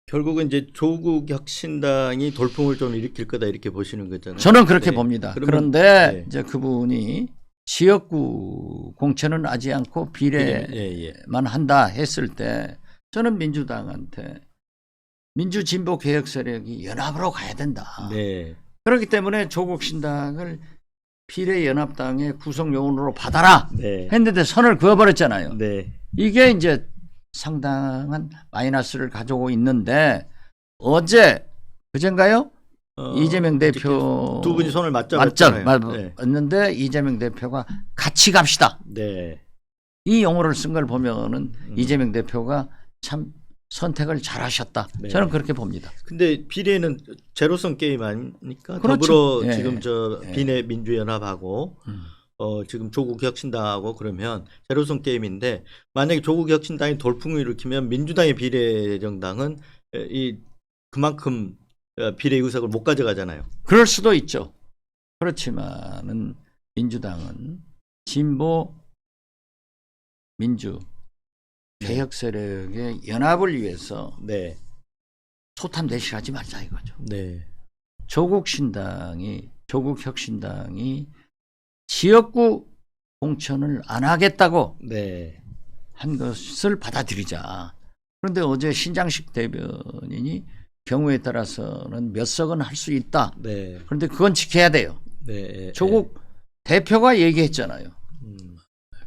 결국은 이제 조국 혁신당이 돌풍을 좀 일으킬 거다 이렇게 보시는 거잖아요. 저는 그렇게 네. 봅니다. 그러면- 그런데 네. 이제 그분이 지역구 공천은 하지 않고 비례만 예. 한다 했을 때 저는 민주당한테 민주진보 개혁 세력이 연합으로 가야 된다. 네. 그렇기 때문에 조국 신당을 비례연합당의 구성 요원으로 받아라 네. 했는데 선을 그어버렸잖아요. 네. 이게 이제 상당한 마이너스를 가져오고 있는데 어제 그젠가요? 이재명 대표 두 분이 손을 맞잡았잖아요. 맞았는데 이재명 대표가 같이 갑시다. 네. 이 용어를 쓴 걸 보면은 이재명 대표가 참 선택을 잘하셨다. 네. 저는 그렇게 봅니다. 근데 비례는 제로섬 게임 아닙니까? 그렇죠. 더불어 예. 지금 저 비례 민주연합하고 지금 조국 혁신당하고 그러면 제로섬 게임인데 만약에 조국 혁신당이 돌풍을 일으키면 민주당의 비례정당은 그만큼 비례 의석을 못 가져가잖아요. 그럴 수도 있죠. 그렇지만은 민주당은 진보 민주 개혁 세력의 연합을 위해서 네. 소탐 대실하지 말자 이거죠. 네. 조국 혁신당이 지역구 공천을 안 하겠다고 네. 한 것을 받아들이자. 그런데 어제 신장식 대변인이 경우에 따라서는 몇 석은 할 수 있다. 네. 그런데 그건 지켜야 돼요. 네. 조국 대표가 얘기했잖아요.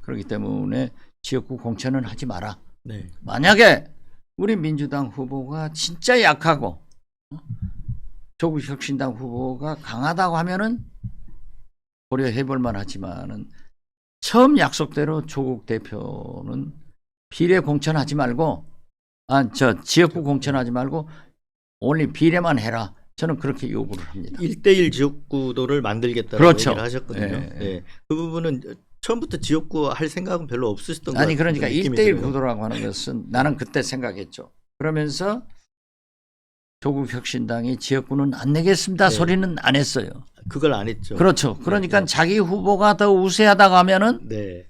그렇기 때문에 지역구 공천은 하지 마라. 네. 만약에 우리 민주당 후보가 진짜 약하고 조국 혁신당 후보가 강하다고 하면은 고려해 볼 만하지만은 처음 약속대로 조국 대표는 비례 공천하지 말고 지역구 공천하지 말고 올리 비례만 해라. 저는 그렇게 요구를 합니다. 1대1 지역구도를 만들겠다고 그렇죠. 얘기를 하셨거든요. 네. 네. 그 부분은 처음부터 지역구 할 생각은 별로 없으셨던 것 아니 같아요. 그러니까 1대1 구도라고 하는 것은 나는 그때 생각했죠. 그러면서 조국 혁신당이 지역구는 안 내겠습니다. 네. 소리는 안 했어요. 그걸 안 했죠. 그렇죠. 그러니까 네. 자기 후보가 더 우세하다고 하면은 네.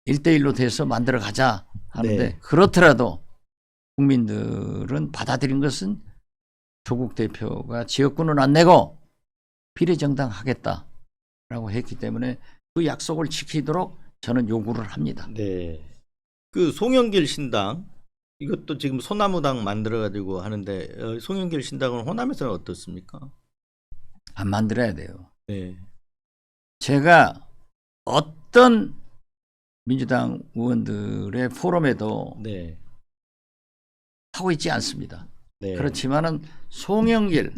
1대1로 돼서 만들어 가자 하는데 네. 그렇더라도 국민들은 받아들인 것은 조국 대표가 지역구는 안 내고 비례정당 하겠다라고 했기 때문에 그 약속을 지키도록 저는 요구를 합니다. 네. 그 송영길 신당 이것도 지금 소나무당 만들어 가지고 하는데 송영길 신당은 호남에서는 어떻습니까? 안 만들어야 돼요. 네. 제가 어떤 민주당 의원들의 포럼에도 네. 하고 있지 않습니다. 네. 그렇지만은 송영길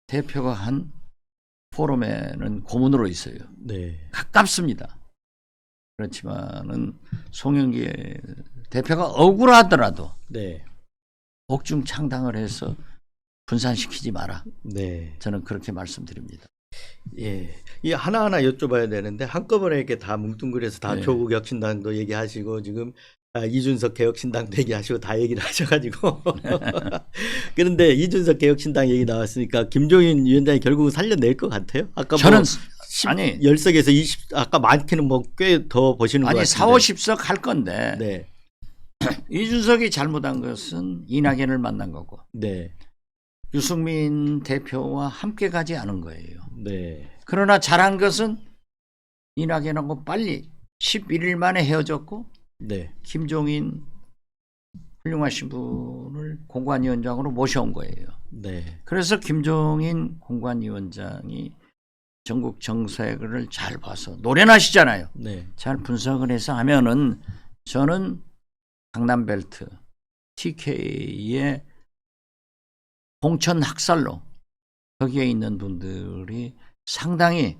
대표가 한 포럼에는 고문으로 있어요. 네. 가깝습니다. 그렇지만은 송영길 대표가 억울하더라도 네. 옥중 창당을 해서 분산시키지 마라. 네. 저는 그렇게 말씀드립니다. 예. 이 하나하나 여쭤봐야 되는데 한꺼번에 이렇게 다 뭉뚱그려서 다 네. 조국 혁신당도 얘기하시고 지금 이준석 개혁신당도 얘기하시고 다 얘기를 하셔가지고 그런데 이준석 개혁신당 얘기 나왔으니까 김종인 위원장이 결국은 살려낼 것 같아요. 아까 저는 뭐 아니 10석에서 20 아까 많게는 뭐 꽤 더 보시는 것 아니 같은데. 4, 50석 할 건데 네. 이준석이 잘못한 것은 이낙연을 만난 거고 네. 유승민 대표와 함께 가지 않은 거예요. 네. 그러나 잘한 것은 이낙연하고 빨리 11일 만에 헤어졌고 네. 김종인 훌륭하신 분을 공관위원장으로 모셔온 거예요. 네. 그래서 김종인 공관위원장이 전국 정세를 잘 봐서 노련하시잖아요. 네. 잘 분석을 해서 하면은 저는 강남벨트 TK의 공천 학살로 거기에 있는 분들이 상당히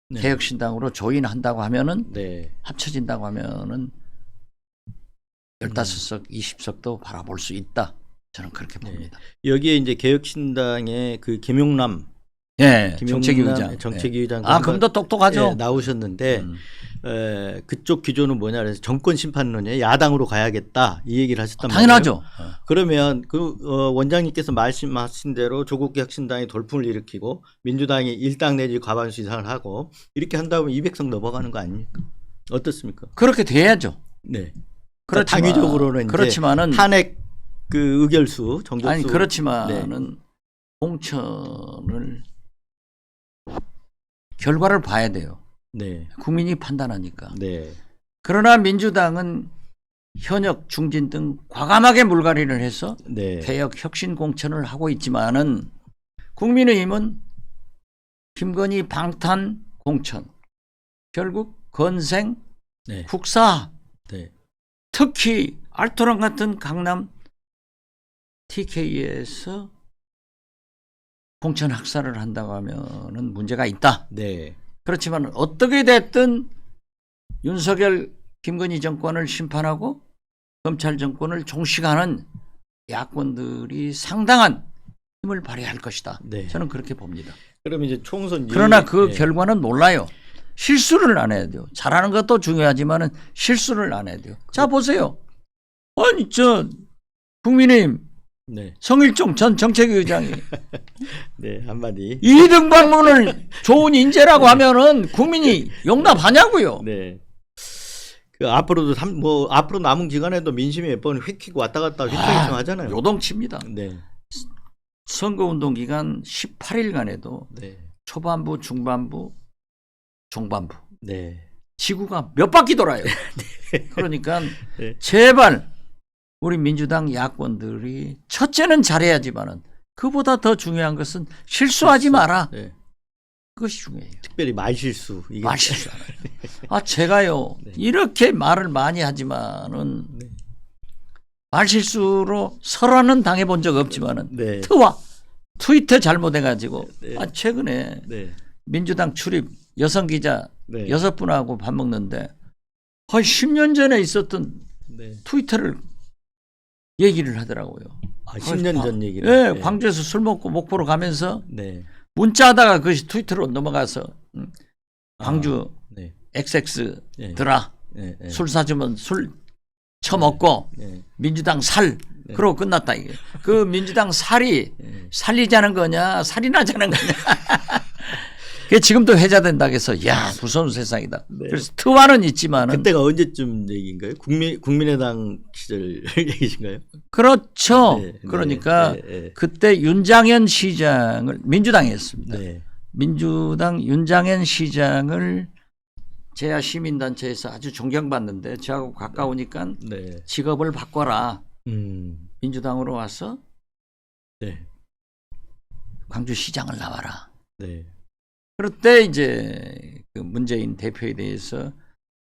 네. 개혁신당으로 조인한다고 하면은 네. 합쳐진다고 하면은 15석, 20석도 바라볼 수 있다. 저는 그렇게 봅니다. 여기에 이제 개혁신당의 그 김용남 예, 정책위 의장. 정책위 의장 그럼 더 똑똑하죠. 나오셨는데 그쪽 기조는 뭐냐 그래서 정권 심판론에 야당으로 가야겠다 이 얘기를 하셨단 말이에요. 당연하죠. 그러면 그 원장님께서 말씀하신 대로 조국 혁신당이 돌풍을 일으키고 민주당이 일당 내지 과반수 이상을 하고 이렇게 한다면 200석 넘어가는 거 아닙니까? 어떻습니까? 그렇게 돼야죠. 네. 그렇지만, 당위적으로는 그렇지만은 탄핵 그 의결수 정족수 아니 그렇지만은 공천을 결과를 봐야 돼요. 네. 국민이 판단하니까. 네. 그러나 민주당은 현역, 중진 등 과감하게 물갈이를 해서 네. 개혁 혁신 공천을 하고 있지만은 국민의힘은 김건희 방탄 공천, 결국 건생, 네. 국사, 네. 특히 알토란 같은 강남 TK에서 공천 학살을 한다고 하면은 문제가 있다. 네. 그렇지만 어떻게 됐든 윤석열, 김건희 정권을 심판하고 검찰 정권을 종식하는 야권들이 상당한 힘을 발휘할 것이다. 네. 저는 그렇게 봅니다. 그럼 이제 총선 그러나 그 네. 결과는 몰라요. 실수를 안 해야 돼요. 잘하는 것도 중요하지만 실수를 안 해야 돼요. 자 보세요. 아니 국민의힘 네. 성일종 전 정책위의장이 네, 한마디. 2등 방문을 좋은 인재라고 하면은 국민이 용납하냐고요. 네. 그 앞으로도 앞으로 남은 기간에도 민심이 몇 번 휙휙 왔다 갔다 휘청휘청하잖아요. 요동칩니다. 네. 선거운동 기간 18일간에도 네. 초반부, 중반부, 중반부 네. 지구가 몇 바퀴 돌아요. 그러니까 네. 제발 우리 민주당 야권들이 첫째는 잘해야지만은 그보다 더 중요한 것은 실수하지 마라. 네. 그것이 중요해요. 특별히 말실수. 이게 말실수 안 해요. 제가요 네. 이렇게 말을 많이 하지만은 네. 말실수로 설화는 당해본 적 없지만은 네. 트위터 잘못해가지고 네. 최근에 네. 민주당 출입 여성 기자 네. 6분하고 밥 먹는데 10년 전에 있었던 네. 트위터를 얘기를 하더라고요. 10년 전 얘기를. 네, 네. 광주에서 술 먹고 목포로 가면서 네. 문자하다가 그것이 트위터로 넘어가서 광주 네. XX 네. 들아 네. 네. 술 사주면 술 처먹고 네. 민주당 살 네. 그러고 끝났다 이게. 그 민주당 살이 네. 살리자는 거냐 살인하자는 거냐. 그게 지금도 회자된다고 해서 야 무서운 세상이다. 네. 그래서 트와는 있지만은 그때가 언제쯤 얘기인가요? 국민의당 시절 얘기신가요? 그렇죠. 네, 네, 그러니까 네, 네. 그때 윤장현 시장을 민주당이 했습니다. 네. 민주당 윤장현 시장을 제야 시민단체에서 아주 존경받는데 저하고 가까우니까 네. 직업을 바꿔라. 음. 민주당으로 와서 네. 광주시장을 나와라. 네. 그럴 때 이제 그 문재인 대표에 대해서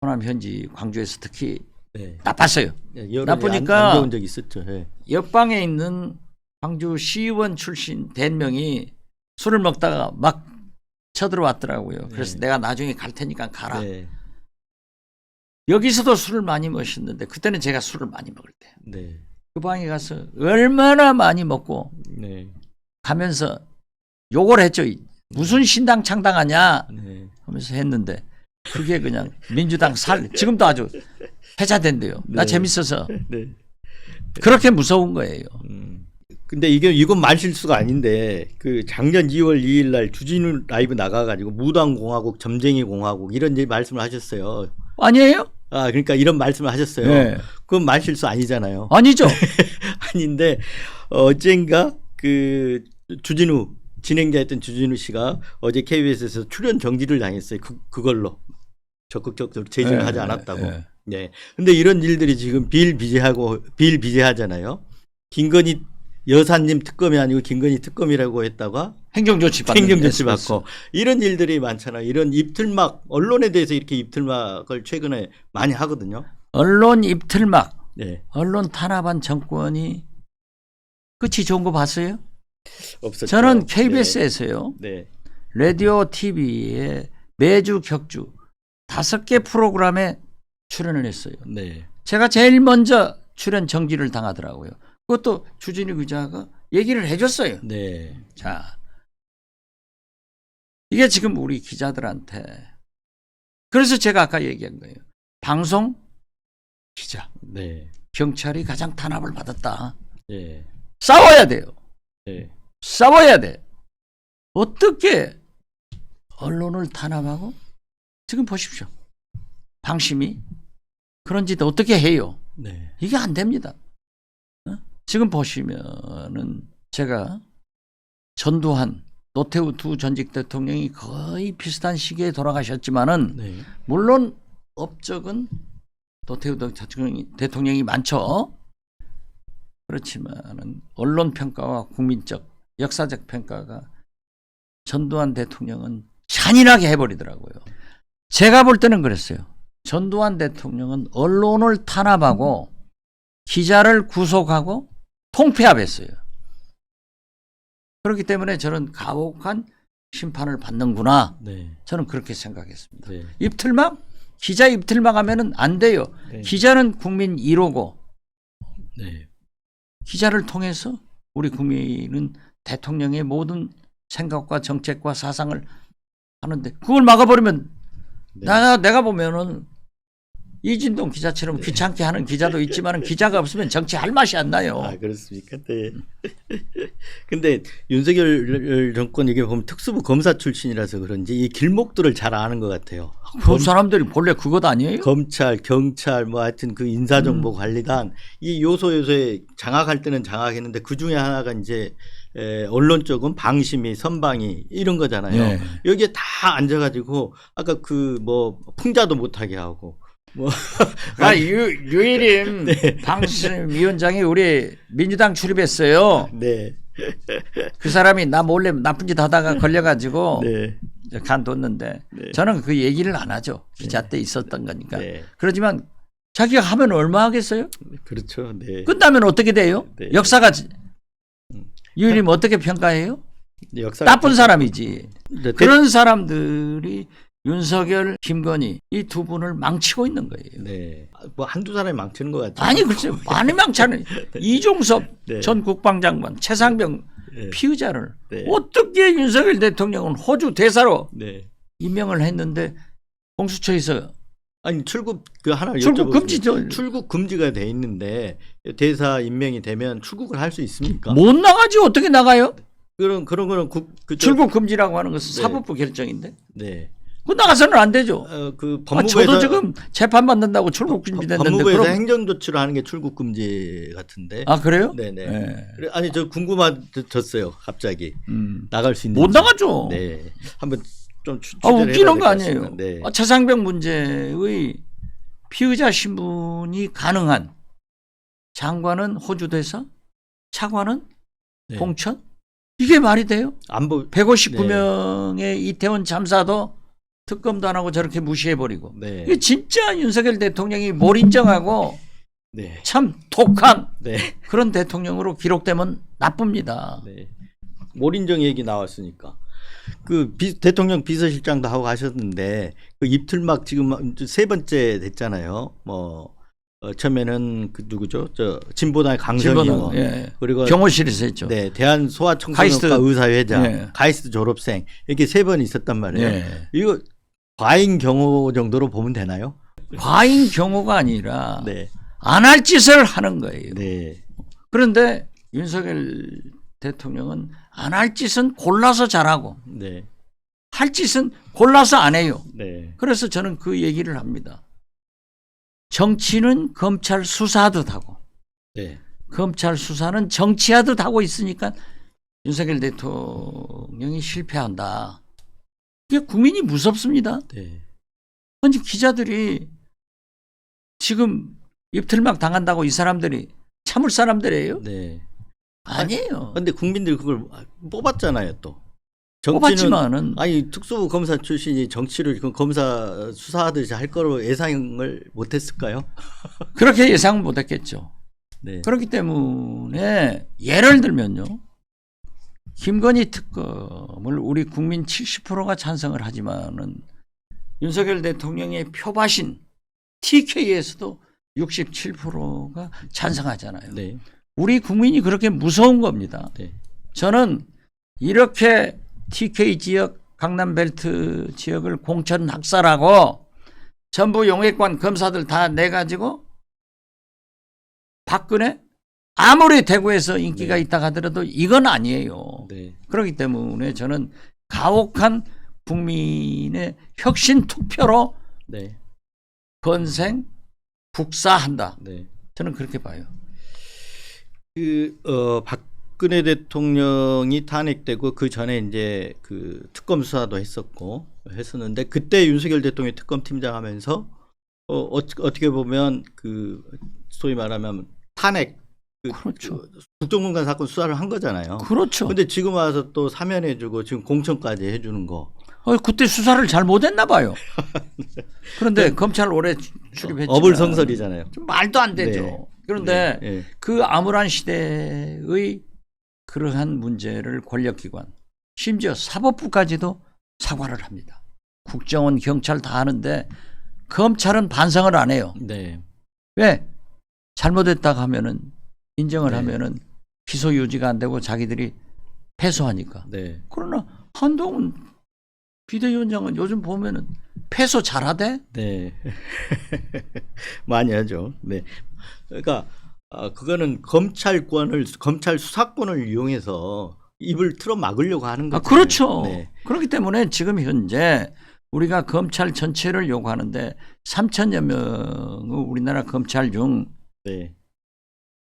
호남 현지 광주에서 특히 네. 나빴어요. 여론이 나쁘니까 안 좋은 적 있었죠. 네. 옆방에 있는 광주 시의원 출신 된 명이 술을 먹다가 막 쳐들어왔더라고요. 그래서 네. 내가 나중에 갈 테니까 가라. 네. 여기서도 술을 많이 마셨는데 그때는 제가 술을 많이 먹을 때. 네. 그 방에 가서 얼마나 많이 먹고 네. 가면서 욕을 했죠. 무슨 신당 창당하냐 네. 하면서 했는데 그게 그냥 민주당 살 지금도 아주 회자된대요. 나 네. 재밌어서 네. 그렇게 무서운 거예요. 근데 이건 말실수가 아닌데 그 작년 2월 2일 날 주진우 라이브 나가가지고 무당공화국, 점쟁이공화국 이런 이제 말씀을 하셨어요. 아니에요? 그러니까 이런 말씀을 하셨어요. 네. 그건 말실수 아니잖아요. 아니죠. 아닌데 어젠가 그 주진우 진행자였던 주진우 씨가 어제 KBS에서 출연 정지를 당했어요. 그걸로 적극적으로 제지를 네, 하지 않았다고. 네. 네. 근데 이런 일들이 지금 비일비재하잖아요. 김건희 여사님 특검이 아니고 김건희 특검이라고 했다가 행정조치 받고 이런 일들이 많잖아요. 이런 입틀막 언론에 대해서 이렇게 입틀막을 최근에 많이 하거든요. 언론 입틀막, 네. 언론 탄압한 정권이 끝이 좋은 거 봤어요? 없었죠. 저는 KBS에서요. 네. 라디오 TV에 매주 격주 5개 프로그램에 출연을 했어요. 네. 제가 제일 먼저 출연 정지를 당하더라고요. 그것도 주진우 기자가 얘기를 해줬어요. 네. 자, 이게 지금 우리 기자들한테 그래서 제가 아까 얘기한 거예요. 방송 기자, 네. 경찰이 가장 탄압을 받았다. 네. 싸워야 돼요. 네. 싸워야 돼. 어떻게 언론을 탄압하고 지금 보십시오. 방심이 그런 짓 어떻게 해요? 네. 이게 안 됩니다. 지금 보시면은 제가 전두환 노태우 두 전직 대통령이 거의 비슷한 시기에 돌아가셨지만은 네. 물론 업적은 노태우 대통령이 많죠. 그렇지만은 언론 평가와 국민적 역사적 평가가 전두환 대통령은 잔인하게 해버리더라고요. 제가 볼 때는 그랬어요. 전두환 대통령은 언론을 탄압하고 기자를 구속하고 통폐합했어요. 그렇기 때문에 저는 가혹한 심판을 받는구나. 네. 저는 그렇게 생각했습니다. 네. 입틀막? 기자 입틀막 하면은 안 돼요. 네. 기자는 국민 1호고 네. 기자를 통해서 우리 국민은 대통령의 모든 생각과 정책과 사상을 하는데 그걸 막아버리면 네. 내가 보면은 이진동 기자처럼 귀찮게 하는 기자도 있지만 기자가 없으면 정치할 맛이 안 나요. 아, 그렇습니까? 네. 근데 윤석열 정권 이게 보면 특수부 검사 출신이라서 그런지 이 길목들을 잘 아는 것 같아요. 그 사람들이 본래 그것 아니에요? 검찰, 경찰, 뭐 하여튼 그 인사정보관리단 이 요소에 장악할 때는 장악했는데 그 중에 하나가 이제 언론 쪽은 방심이, 선방이 이런 거잖아요. 네. 여기에 다 앉아가지고 아까 그 뭐 풍자도 못하게 하고 뭐 유일임 네. 방심위원장이 우리 민주당 출입했어요. 네. 그 사람이 나 몰래 나쁜 짓 하다가 걸려가지고 네. 간뒀는데 네. 저는 그 얘기를 안 하죠. 기자 때 있었던 거니까. 네. 그렇지만 자기가 하면 얼마 하겠어요? 그렇죠. 네. 끝나면 어떻게 돼요? 네. 역사가 유일임 어떻게 평가해요? 역사가 나쁜 사람이지. 네. 그런 사람들이 윤석열, 김건희 이 두 분을 망치고 있는 거예요. 네. 뭐 한두 사람이 망치는 것 같아요. 아니 글쎄요. 많이 망치는 이종섭 네. 전 국방장관, 최상병 네. 피의자를 네. 어떻게 윤석열 대통령은 호주 대사로 네. 임명을 했는데 공수처에서 아니 출국 그 하나 출국 여쭤보겠습니다. 금지죠. 출국 금지가 돼 있는데 대사 임명이 되면 출국을 할 수 있습니까? 못 나가지 어떻게 나가요? 그런 거는 출국 금지라고 하는 것은 네. 사법부 결정인데 네. 그 나가서는 안 되죠. 그 저도 법무부에서 지금 재판 받는다고 출국 금지됐는데 법무부에서 그럼 행정 조치를 하는 게 출국 금지 같은데. 아 그래요? 네네. 네. 그래, 아니 저 궁금해졌어요. 갑자기 나갈 수 있는. 못 나가죠. 네. 한번 좀 웃기는 거 아니에요. 네. 최상병 문제의 피의자 신분이 가능한 장관은 호주 대사, 차관은 네. 공천? 이게 말이 돼요? 안보 159명의 이태원 참사도 특검도 안 하고 저렇게 무시해버리고. 네. 이게 진짜 윤석열 대통령이 뭘 인정하고 네. 참 독한 네. 그런 대통령으로 기록되면 나쁩니다. 네. 몰인정 얘기 나왔으니까 그 대통령 비서실장도 하고 가셨는데 그 입틀막 지금 세 번째 됐잖아요. 뭐 처음에는 그 누구죠? 저 진보당의 강성희 의원 예. 그리고 경호실에서 했죠. 네 대한 가이스트. 소아청소년과 의사회장, 예. 가이스트 졸업생 이렇게 세 번 있었단 말이에요. 예. 이거 과잉 경호 정도로 보면 되나요? 과잉 경호가 아니라 네. 안 할 짓을 하는 거예요. 네. 그런데 윤석열 대통령은 안 할 짓은 골라서 잘하고 네. 할 짓은 골라서 안 해요. 네. 그래서 저는 그 얘기를 합니다. 정치는 검찰 수사하듯 하고 네. 검찰 수사는 정치하듯 하고 있으니까 윤석열 대통령이 실패한다. 이게 국민이 무섭습니다. 네. 아니 기자들이 지금 입틀막 당한다고 이 사람들이 참을 사람들이에요? 네. 아니에요. 근데 국민들이 그걸 뽑았잖아요, 또. 뽑았지만은 아니 특수부 검사 출신이 정치를 그 검사 수사하듯이 할 거로 예상을 못했을까요? 그렇게 예상은 못했겠죠. 네. 그렇기 때문에 예를 들면요. 김건희 특검을 우리 국민 70%가 찬성을 하지만은 윤석열 대통령의 표바신 TK에서도 67%가 찬성하잖아요. 네. 우리 국민이 그렇게 무서운 겁니다. 네. 저는 이렇게 TK 지역 강남벨트 지역을 공천 학살하고 전부 용액관 검사들 다 내가지고 박근혜 아무리 대구에서 인기가 네. 있다 하더라도 이건 아니에요. 네. 그렇기 때문에 저는 가혹한 국민의 혁신 투표로 네. 건생 북사한다. 네. 저는 그렇게 봐요. 박근혜 대통령이 탄핵되고 그 전에 이제 그 특검 수사도 했었는데 그때 윤석열 대통령이 특검팀장 하면서 어떻게 보면 그 소위 말하면 탄핵 그렇죠. 국정농단 사건 수사를 한 거잖아요. 그렇죠. 근데 지금 와서 또 사면해주고 지금 공천까지 해주는 거. 그때 수사를 잘 못했나 봐요. 그런데 검찰 오래 출입했지만 어불성설이잖아요. 좀 말도 안 되죠. 네. 그런데 네. 그 암울한 시대의 그러한 문제를 권력기관 심지어 사법부까지도 사과를 합니다. 국정원 경찰 다 하는데 검찰은 반성을 안 해요. 네. 왜? 잘못했다고 하면은 인정을 네. 하면은 기소 유지가 안 되고 자기들이 패소하니까. 네. 그러나 한동훈 비대위원장은 요즘 보면은 패소 잘하대? 네. 많이 하죠. 네. 그러니까 그거는 검찰 수사권을 이용해서 입을 틀어 막으려고 하는 거죠. 그렇죠. 네. 그렇기 때문에 지금 현재 우리가 검찰 전체를 요구하는데 3천여 명의 우리나라 검찰 중 네.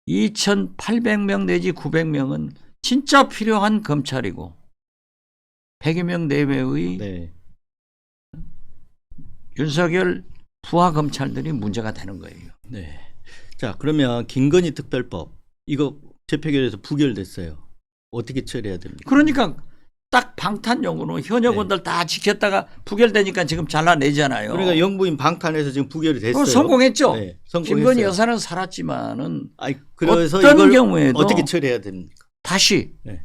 2,800명 내지 900명은 진짜 필요한 검찰이고 100여 명 내외의 네. 윤석열 부하 검찰들이 문제가 되는 거예요. 네. 자, 그러면 김건희 특별법 이거 재표결에서 부결됐어요. 어떻게 처리해야 됩니까? 그러니까 딱 방탄용으로 현역원들 다 지켰다가 부결되니까 지금 잘라내잖아요. 그러니까 영부인 방탄해서 지금 부결이 됐어요. 성공했죠. 네, 성공했어요. 김건희 여사는 살았지만은 그래서 어떤 이걸 경우에도 어떻게 처리해야 됩니까? 다시 네.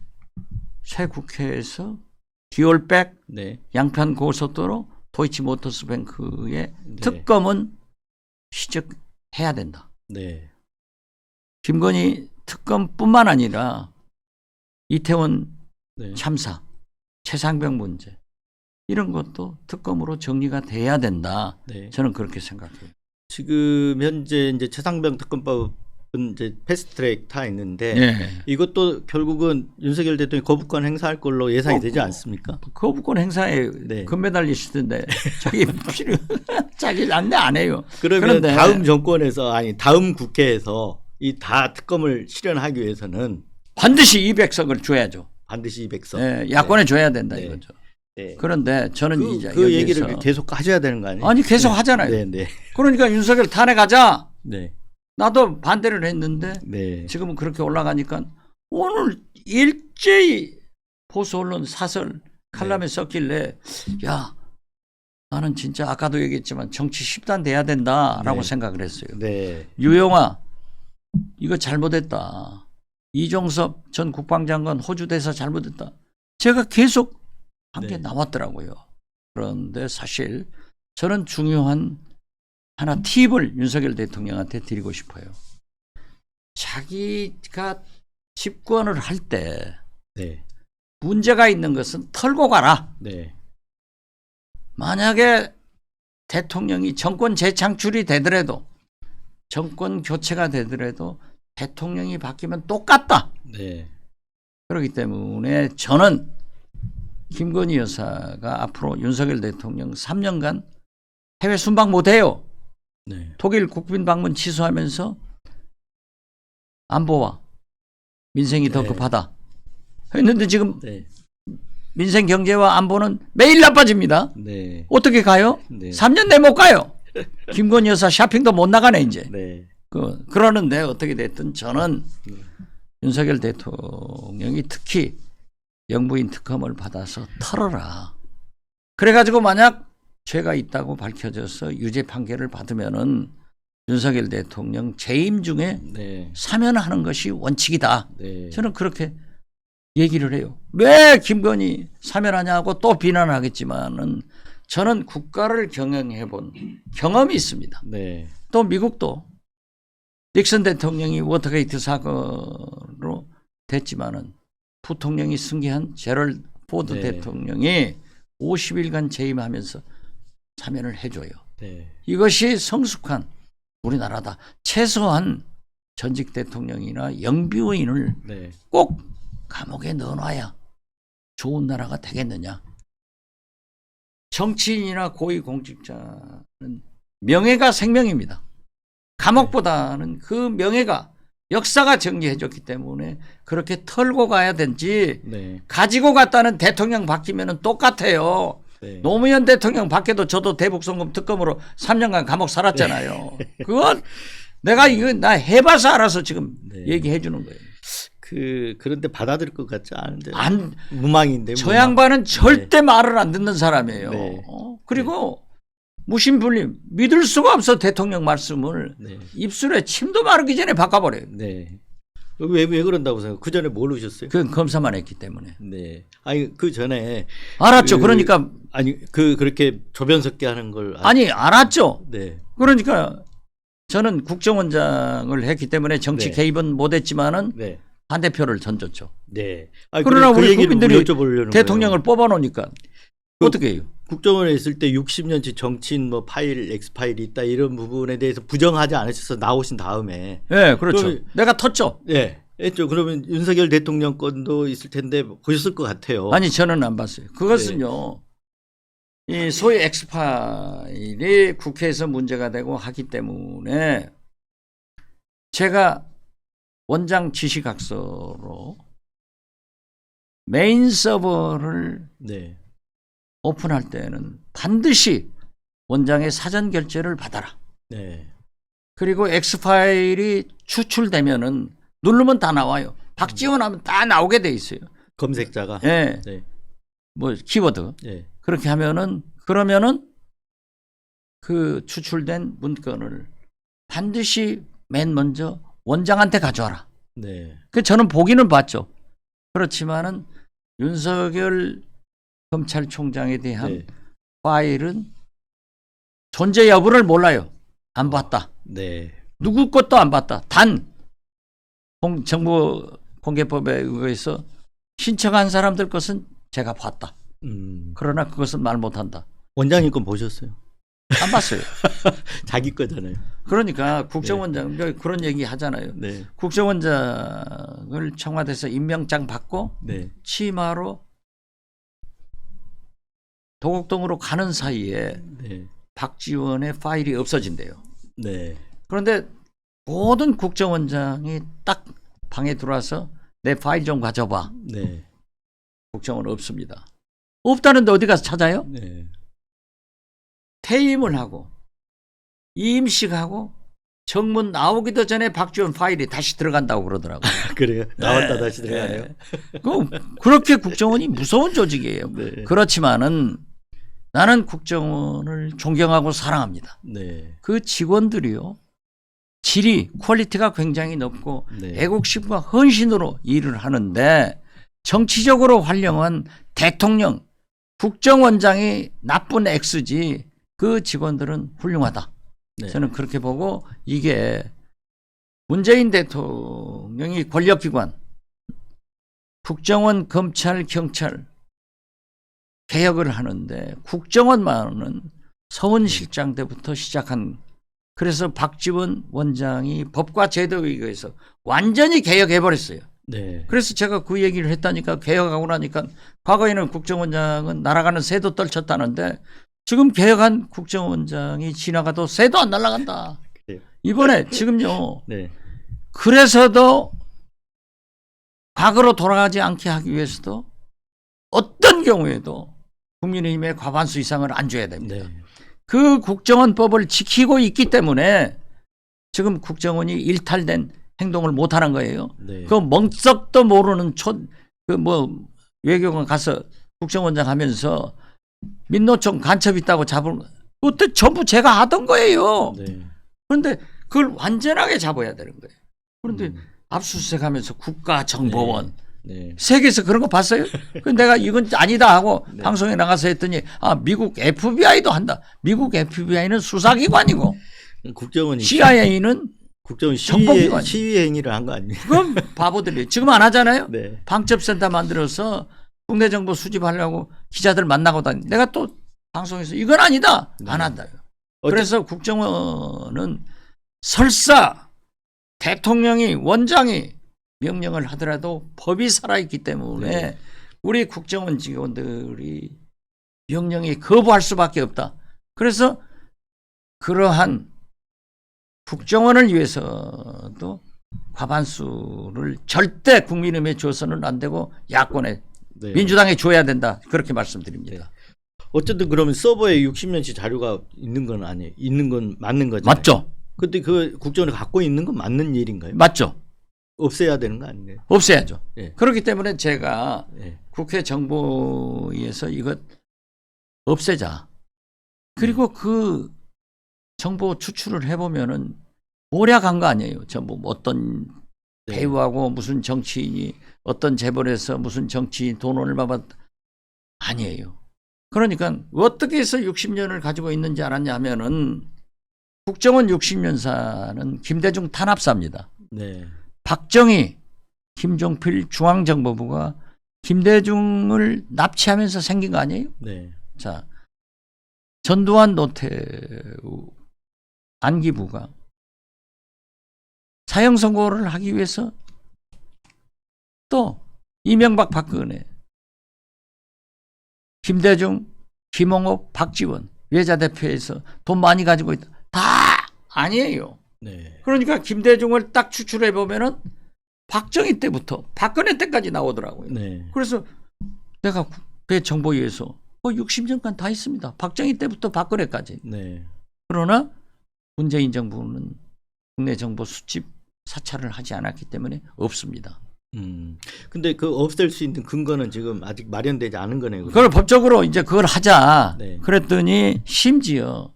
새 국회에서 듀얼백 네. 양편 고속도로 도이치모터스뱅크의 네. 특검은 시작해야 된다. 네. 김건희 특검뿐만 아니라 이태원 네. 참사, 최상병 문제 이런 것도 특검으로 정리가 돼야 된다. 네. 저는 그렇게 생각해요. 지금 현재 이제 최상병 특검법은 이제 패스트트랙 타 있는데 네. 이것도 결국은 윤석열 대통령이 거부권 행사할 걸로 예상이 되지 않습니까? 거부권 행사에 네. 금메달리스트인데 자기 안내 안 해요. 그러면 그런데 다음 정권에서 다음 국회에서 이 다 특검을 실현하기 위해서는 반드시 200석을 줘야죠. 반드시 200석. 네, 야권에 줘야 된다 네. 이거죠. 네. 그런데 저는 이제 그 여기에서 얘기를 계속 하셔야 되는 거 아니에요? 아니 계속 하잖아요. 네, 네. 그러니까 윤석열 탄핵하자. 네. 나도 반대를 했는데 네. 지금은 그렇게 올라가니까 오늘 일제히 보수 언론 사설 칼럼에 썼길래 야 나는 진짜 아까도 얘기했지만 정치 10단 돼야 된다라고 네. 생각을 했어요. 네. 유영아 이거 잘못했다. 이종섭 전 국방장관 호주 대사 잘못했다. 제가 계속 한 게 네. 나왔더라고요. 그런데 사실 저는 중요한 하나 팁을 윤석열 대통령한테 드리고 싶어요. 자기가 집권을 할 때 네. 문제가 있는 것은 털고 가라. 네. 만약에 대통령이 정권 재창출이 되더라도 정권 교체가 되더라도 대통령이 바뀌면 똑같다. 네. 그렇기 때문에 저는 김건희 여사가 앞으로 윤석열 대통령 3년간 해외 순방 못해요. 네. 독일 국빈 방문 취소하면서 안보와 민생이 더 네. 급하다 했는데 지금 네. 민생 경제와 안보는 매일 나빠집니다. 네. 어떻게 가요? 네. 3년 내 못 가요. 김건희 여사 쇼핑도 못 나가네 이제. 네. 그러는데 어떻게 됐든 저는 윤석열 대통령이 특히 영부인 특검을 받아서 털어라. 그래가지고 만약 죄가 있다고 밝혀져서 유죄 판결을 받으면은 윤석열 대통령 재임 중에 네. 사면하는 것이 원칙이다. 네. 저는 그렇게 얘기를 해요. 왜 김건희 사면하냐고 또 비난하겠지만은 저는 국가를 경영해본 경험이 있습니다. 네. 또 미국도 닉슨 대통령이 워터게이트 사건으로 됐지만은 부통령이 승계한 제럴 포드 네. 대통령이 50일간 재임하면서 사면을 해줘요. 네. 이것이 성숙한 우리나라다. 최소한 전직 대통령이나 영비원을 네. 꼭 감옥에 넣어놔야 좋은 나라가 되겠느냐. 정치인이나 고위공직자는 명예가 생명입니다. 감옥보다는 그 명예가 역사가 정리해줬기 때문에 그렇게 털고 가야 되지 네. 가지고 갔다는 대통령 바뀌면 똑같아요. 네. 노무현 대통령 밖에도 저도 대북송금 특검으로 3년간 감옥 살았잖아요. 그건 내가 이거 나 해봐서 알아서 지금 네. 얘기해 주는 거예요. 그런데 받아들일 것 같지 않은데. 안, 무망인데. 저 양반은 절대 말을 안 듣는 사람이에요. 네. 그리고 무신불림 믿을 수가 없어 대통령 말씀을 네. 입술에 침도 마르기 전에 바꿔버려요. 네. 왜 그런다고 생각? 그 전에 모르셨어요? 그건 검사만 했기 때문에. 네. 아니 그 전에 알았죠. 그러니까 아니 그렇게 조변 섞게 하는 걸 아니 알았죠. 네. 그러니까 저는 국정원장을 했기 때문에 정치 네. 개입은 못했지만은 네. 반대표를 던졌죠. 네. 아니, 그러나 그 우리 얘기를 국민들이 여쭤보려는 대통령을 거예요. 뽑아놓으니까 어떻게 해요? 국정원에 있을 때 60년치 정치인 뭐 파일, X 파일이 있다 이런 부분에 대해서 부정하지 않으셔서 나오신 다음에. 네, 그렇죠. 그러면- 내가 텄죠. 네. 했죠. 그러면 윤석열 대통령 건도 있을 텐데 보셨을 것 같아요. 아니 저는 안 봤어요. 그것은요. 이 소위 엑스파일이 국회에서 문제가 되고 하기 때문에 제가 원장 지시각서로 메인 서버를 네. 오픈할 때는 반드시 원장의 사전 결재를 받아라. 네. 그리고 엑스파일이 추출되면은 누르면 다 나와요. 박지원 하면 다 나오게 돼 있어요. 검색자가. 예. 네. 뭐 키워드. 네. 그렇게 하면은 그러면은 그 추출된 문건을 반드시 맨 먼저 원장한테 가져와라. 네. 그 저는 보기는 봤죠. 그렇지만은 윤석열 검찰총장에 대한 네. 파일은 존재 여부를 몰라요. 안 봤다. 네. 누구 것도 안 봤다. 단 정부 공개법에 의해서 신청한 사람들 것은 제가 봤다. 그러나 그것은 말 못한다. 원장님 건 보셨어요? 안 봤어요. 자기 거잖아요. 그러니까 국정원장 그런 얘기 하잖아요. 네. 국정원장을 청와대에서 임명장 받고 네. 치마로 도곡동으로 가는 사이에 네. 박지원의 파일이 없어진대요. 네. 그런데 모든 국정원장이 딱 방에 들어와서 내 파일 좀 가져봐. 네. 국정원 없습니다. 없다는데 어디 가서 찾아요? 네. 퇴임을 하고 임식하고 정문 나오기도 전에 박지원 파일이 다시 들어간다고 그러더라고요. 그래요. 나왔다 네. 다시 들어가네요. 그렇게 국정원이 무서운 조직이에요. 네. 그렇지만은 나는 국정원을 존경하고 사랑합니다. 네. 그 직원들이요. 질이 퀄리티가 굉장히 높고 네. 애국심과 헌신으로 일을 하는데 정치적으로 활용한 대통령 국정원장이 나쁜 X지 그 직원들은 훌륭하다. 네. 저는 그렇게 보고 이게 문재인 대통령이 권력기관 국정원, 검찰, 경찰 개혁을 하는데 국정원만은 서훈 실장 때부터 시작한 그래서 박지원 원장이 법과 제도에 의해서 완전히 개혁해버렸어요. 네. 그래서 제가 그 얘기를 했다니까 개혁하고 나니까 과거에는 국정원장은 날아가는 새도 떨쳤다는데 지금 개혁한 국정원장이 지나가도 새도 안 날아간다. 그래요. 이번에 지금요. 네. 그래서도 과거로 돌아가지 않게 하기 위해서도 어떤 경우에도 국민의힘의 과반수 이상을 안 줘야 됩니다. 네. 그 국정원법을 지키고 있기 때문에 지금 국정원이 일탈된 행동을 못하는 거예요. 네. 그 멍석도 모르는 외교관 가서 국정원장 하면서 민노총 간첩 있다고 잡은 그때 전부 제가 하던 거예요. 네. 그런데 그걸 완전하게 잡아야 되는 거예요. 그런데 음. 압수수색하면서 국가정보원 네. 세계에서 그런 거 봤어요? 그 내가 이건 아니다 하고 네. 방송에 나가서 했더니 미국 FBI도 한다. 미국 FBI는 수사기관이고 국정원이 CIA는 국정원 정보기관. 시위 행위를 한 거 아니에요? 그건 바보들이에요. 지금 안 하잖아요. 네. 방첩센터 만들어서 국내 정보 수집하려고 기자들 만나고 다니. 내가 또 방송에서 이건 아니다. 네. 안 한다요. 그래서 국정원은 설사 대통령이 원장이 명령을 하더라도 법이 살아있기 때문에 네. 우리 국정원 직원들이 명령에 거부할 수밖에 없다. 그래서 그러한 국정원을 위해서도 과반수를 절대 국민의힘에 줘서는 안 되고 야권에 네. 민주당에 줘야 된다. 그렇게 말씀드립니다. 어쨌든 그러면 서버에 60년치 자료가 있는 건 아니에요. 있는 건 맞는 거죠. 맞죠? 근데 그 국정원을 갖고 있는 건 맞는 일인가요? 맞죠? 없애야 되는 거 아닌가요? 없애야죠. 예. 그렇기 때문에 제가 예. 국회 정보위에서 이것 없애자. 그리고 그 정보 추출을 해보면은 모략한 거 아니에요. 전부 어떤 네. 배우하고 무슨 정치인이 어떤 재벌에서 무슨 정치인 돈 얼마 받 아니에요. 그러니까 어떻게 해서 60년을 가지고 있는지 알았냐면은 국정원 60년사는 김대중 탄압사입니다. 네. 박정희, 김종필 중앙정보부가 김대중을 납치하면서 생긴 거 아니에요? 네. 자, 전두환, 노태우, 안기부가 사형 선고를 하기 위해서 또 이명박, 박근혜, 김대중, 김홍업, 박지원 외자 대표에서 돈 많이 가지고 있다. 다 아니에요. 네. 그러니까 김대중을 딱 추출해 보면은 박정희 때부터 박근혜 때까지 나오더라고요. 네. 그래서 내가 국회 정보위에서 60년간 다 있습니다. 박정희 때부터 박근혜까지. 네. 그러나 문재인 정부는 국내 정보 수집 사찰을 하지 않았기 때문에 없습니다. 근데 그 없앨 수 있는 근거는 지금 아직 마련되지 않은 거네요. 그걸 법적으로 이제 그걸 하자. 네. 그랬더니 심지어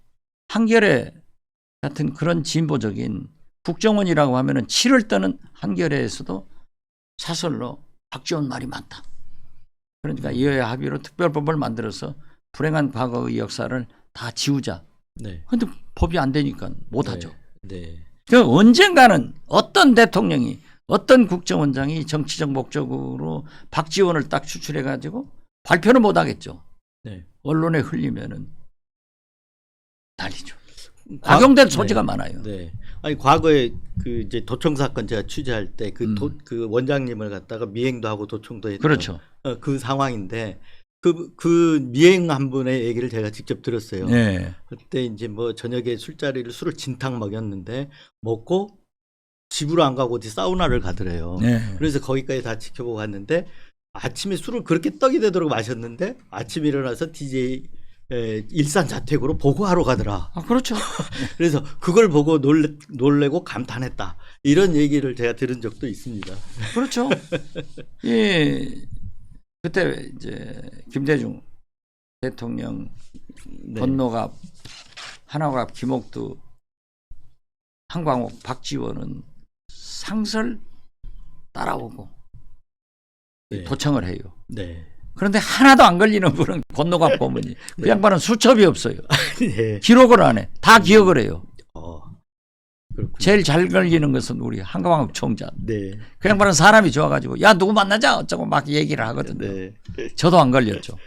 한겨레 같은 그런 진보적인 국정원이라고 하면은 치를 떠는 한겨레에서도 사설로 박지원 말이 많다. 그러니까 여야 합의로 특별법을 만들어서 불행한 과거의 역사를 다 지우자. 네. 근데 법이 안 되니까 못 하죠. 네. 그 언젠가는 어떤 대통령이 어떤 국정원장이 정치적 목적으로 박지원을 딱 추출해 가지고 발표는 못 하겠죠. 네. 언론에 흘리면은 난리죠. 악용될 소지가 많아요. 네. 아니 과거에 그 이제 도청 사건 제가 취재할 때 그 원장님을 갖다가 미행도 하고 도청도 했던 그렇죠. 그 상황인데 그 미행 한 분의 얘기를 제가 직접 들었어요. 네. 그때 이제 뭐 저녁에 술을 진탕 먹였는데 먹고 집으로 안 가고 어디 사우나를 가더래요. 네. 그래서 거기까지 다 지켜보고 갔는데 아침에 술을 그렇게 떡이 되도록 마셨는데 아침에 일어나서 DJ 일산 자택으로 보고하러 가더라. 아, 그렇죠. 그래서 그걸 보고 놀래고 감탄했다. 이런 얘기를 제가 들은 적도 있습니다. 그렇죠. 예. 그때 이제 김대중 대통령 네. 건노갑, 한화갑, 김옥두, 한광옥, 박지원은 상설 따라오고 네. 도청을 해요. 네. 그런데 하나도 안 걸리는 분은 건노갑 고문이. 그 양반은 수첩이 없어요. 네. 기록을 안 해. 다 기억을 해요. 그렇군요. 제일 잘 걸리는 것은 우리 한광옥 총장. 네. 그 양반은 사람이 좋아가지고 야 누구 만나자 어쩌고 막 얘기를 하거든요. 네. 저도 안 걸렸죠.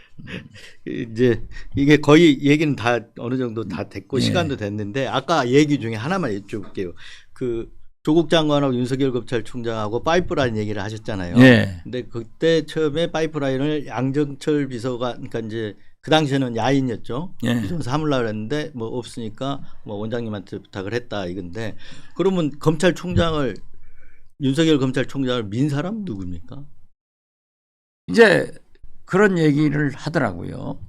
이제 이게 거의 얘기는 다 어느 정도 다 됐고 네. 시간도 됐는데 아까 얘기 중에 하나만 여쭤볼게요. 그 조국 장관하고 윤석열 검찰총장하고 파이프라인 얘기를 하셨잖아요. 네. 근데 그때 처음에 파이프라인을 양정철 비서가 그러니까 이제 그 당시에는 야인이었죠. 네. 비서관서 하물라 그랬는데 뭐 없으니까 뭐 원장님한테 부탁을 했다 이건데 그러면 검찰총장을 윤석열 검찰총장을 민 사람 누굽니까? 이제 그런 얘기를 하더라고요.